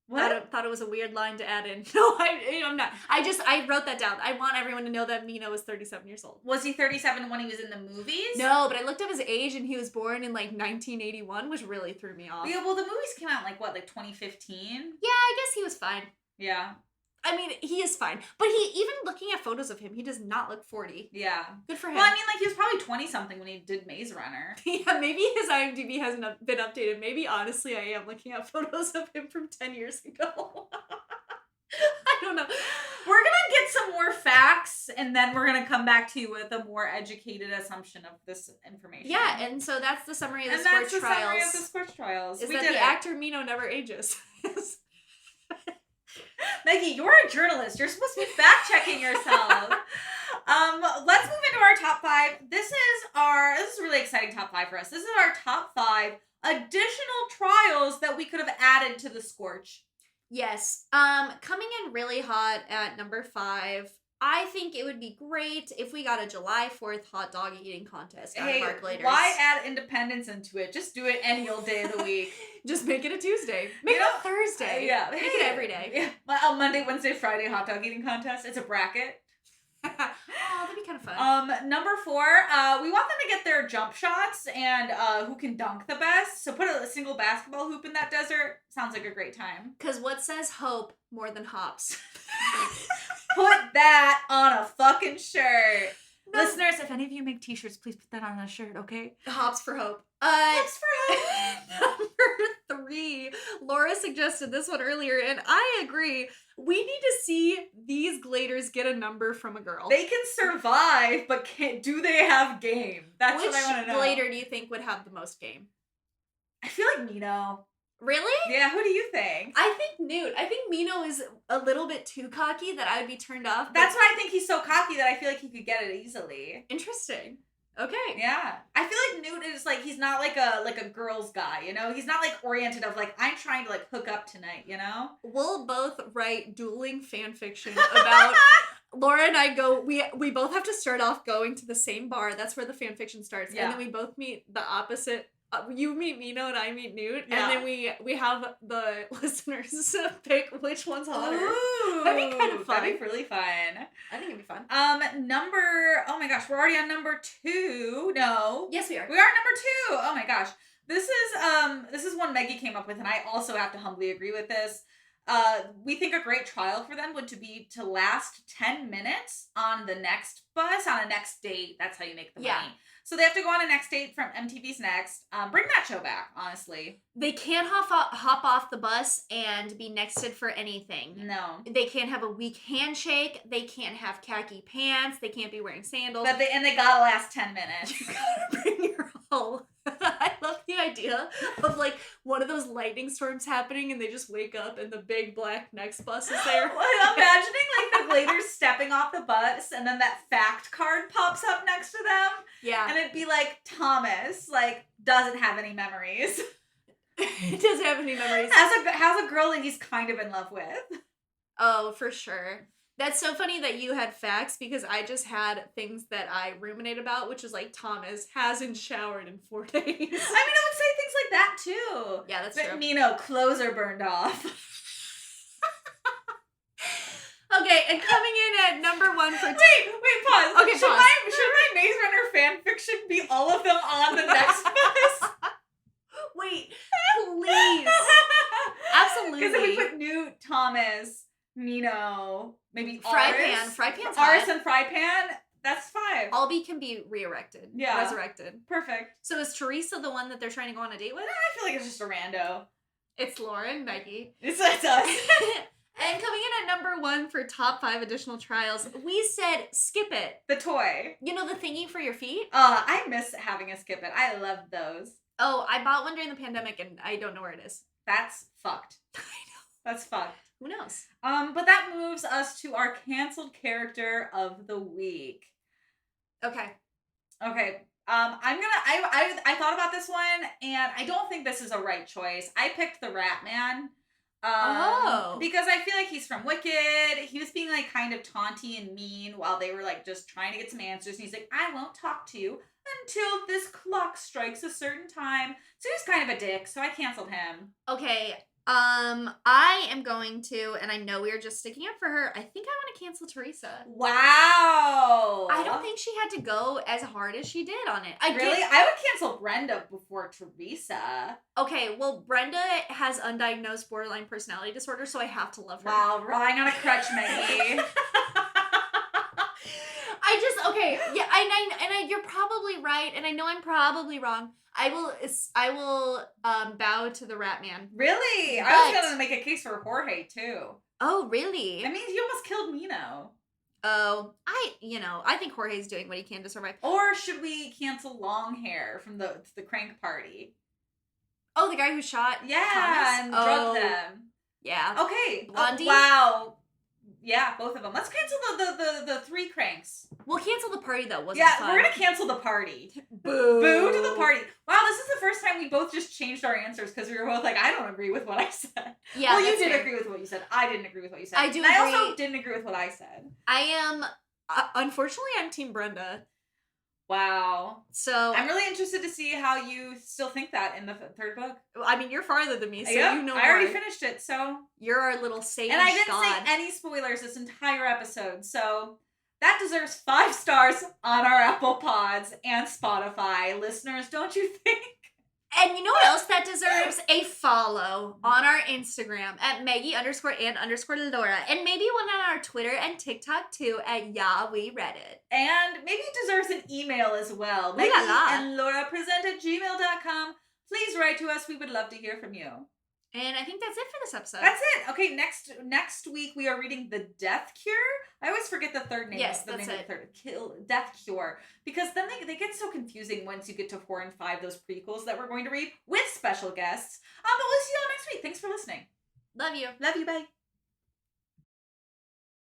What? Thought it was a weird line to add in. No, I'm not. I wrote that down. I want everyone to know that Mino was 37 years old. Was he 37 when he was in the movies? No, but I looked up his age and he was born in like 1981, which really threw me off. Yeah, well, the movies came out in like 2015? Yeah, I guess he was fine. Yeah. I mean, he is fine. But even looking at photos of him, he does not look 40. Yeah. Good for him. Well, I mean, like, he was probably 20-something when he did Maze Runner. Yeah, maybe his IMDb hasn't been updated. Maybe, honestly, I am looking at photos of him from 10 years ago. I don't know. We're going to get some more facts, and then we're going to come back to you with a more educated assumption of this information. Yeah, and so that's the summary of the Scorch trials. And that's the summary of the Scorch trials. Is that the actor Mino never ages. Meggie, you're a journalist. You're supposed to be fact-checking yourself. Let's move into our top 5. This is a really exciting top 5 for us. This is our top 5 additional trials that we could have added to the Scorch. Yes. Coming in really hot at number 5, I think it would be great if we got a July 4th hot dog eating contest out of Arclators. Why add independence into it? Just do it any old day of the week. Just make it a Tuesday. Make it a Thursday. Yeah. Make it every day. Yeah. A Monday, Wednesday, Friday hot dog eating contest. It's a bracket. Oh, that'd be kind of fun. Number 4, we want them to get their jump shots and who can dunk the best. So put a single basketball hoop in that desert. Sounds like a great time. Because what says hope more than hops? Put that on a fucking shirt. No. Listeners, if any of you make t-shirts, please put that on a shirt, okay? Hops for hope. Hops for hope. Number 3. Laura suggested this one earlier, and I agree. We need to see these gladers get a number from a girl. They can survive, but do they have game? That's what I want to know. Which glader do you think would have the most game? I feel like Mino. Really? Yeah, who do you think? I think Newt. I think Mino is a little bit too cocky that I would be turned off. That's why I think he's so cocky that I feel like he could get it easily. Interesting. Okay. Yeah. I feel like Newt is like, he's not like a girl's guy, you know? He's not like oriented of like, I'm trying to like hook up tonight, you know? We'll both write dueling fan fiction about Laura and I we both have to start off going to the same bar. That's where the fan fiction starts. Yeah. And then we both meet the opposite. You meet Mino and I meet Newt, yeah. And then we have the listeners pick which one's hotter. Ooh, that'd be kind of fun. That'd be really fun. I think it'd be fun. Oh my gosh, we're already on number 2. No. Yes, we are. We are number 2. Oh my gosh. This is one Meggie came up with, and I also have to humbly agree with this. We think a great trial for them would be to last 10 minutes on the next bus, on a next date. That's how you make the money. So they have to go on a next date from MTV's Next. Bring that show back, honestly. They can't hop off the bus and be nexted for anything. No. They can't have a weak handshake. They can't have khaki pants. They can't be wearing sandals. But they gotta last 10 minutes. You gotta bring your whole... I love the idea of like one of those lightning storms happening and they just wake up and the big black next bus is there. Well, imagining like the Gladers stepping off the bus and then that fact card pops up next to them. Yeah. And it'd be like, Thomas, like, doesn't have any memories. It doesn't have any memories. Has a girl that he's kind of in love with. Oh, for sure. That's so funny that you had facts because I just had things that I ruminate about, which is like Thomas hasn't showered in 4 days. I mean, I would say things like that too. Yeah, that's but true. Nino, clothes are burned off. Okay, and coming in at number 1 for... Wait, pause. Okay, should pause. my Maze Runner fan fiction be all of them on the next bus? Wait, please. Absolutely. Because if we put Newt, Thomas, Nino, maybe Frypan's Aris and Frypan, that's 5. Albie can be resurrected. Perfect. So is Teresa the one that they're trying to go on a date with? I feel like it's just a rando. It's Laura and Meggie. It's us. And coming in at number 1 for top 5 additional trials, we said skip it. The toy. You know the thingy for your feet? I miss having a skip it. I love those. Oh, I bought one during the pandemic and I don't know where it is. That's fucked. I know. That's fucked. Who knows? But that moves us to our canceled character of the week. Okay. I thought about this one, and I don't think this is a right choice. I picked the Rat Man. Because I feel like he's from Wicked. He was being like kind of taunty and mean while they were like just trying to get some answers. And he's like, I won't talk to you until this clock strikes a certain time. So he's kind of a dick, so I canceled him. Okay. I am going to, and I know we were just sticking up for her. I think I want to cancel Teresa. Wow. I don't think she had to go as hard as she did on it. I would cancel Brenda before Teresa. Okay, well, Brenda has undiagnosed borderline personality disorder, so I have to love her. Wow, relying on a crutch, Maggie. You're probably right, and I know I'm probably wrong. I will bow to the Rat Man. Really? I was gonna make a case for Jorge too. Oh, really? That means you almost killed Nino. Oh, I think Jorge's doing what he can to survive. Or should we cancel Longhair from the Crank Party? Oh, the guy who shot Thomas? And drugged them. Yeah. Okay. Blondie? Wow. Yeah, both of them. Let's cancel the 3 cranks. We'll cancel the party though. Wasn't fun. We're gonna cancel the party. Boo. Boo to the party. Wow, this is the first time we both just changed our answers because we were both like, I don't agree with what I said. Yeah. Well, you did agree with what you said. I didn't agree with what you said. I do. I also didn't agree with what I said. I am. Unfortunately, I'm Team Brenda. Wow. So I'm really interested to see how you still think that in the 3rd book. I mean, you're farther than me, so yeah, you know. I already finished it, so you're our little sage god. And I didn't say any spoilers this entire episode, so that deserves 5 stars on our Apple Pods and Spotify. Listeners, don't you think? And you know what else that deserves? A follow on our Instagram at Meggie_and_Laura. And maybe one on our Twitter and TikTok too at Yeah We Read It. And maybe it deserves an email as well. Meggie and Laura present@gmail.com. Please write to us. We would love to hear from you. And I think that's it for this episode. That's it. Okay, next week we are reading The Death Cure. I always forget the third name. Yes, the that's name it. Of the third. Death Cure. Because then they get so confusing once you get to 4 and 5, those prequels that we're going to read with special guests. But we'll see you all next week. Thanks for listening. Love you. Love you. Bye.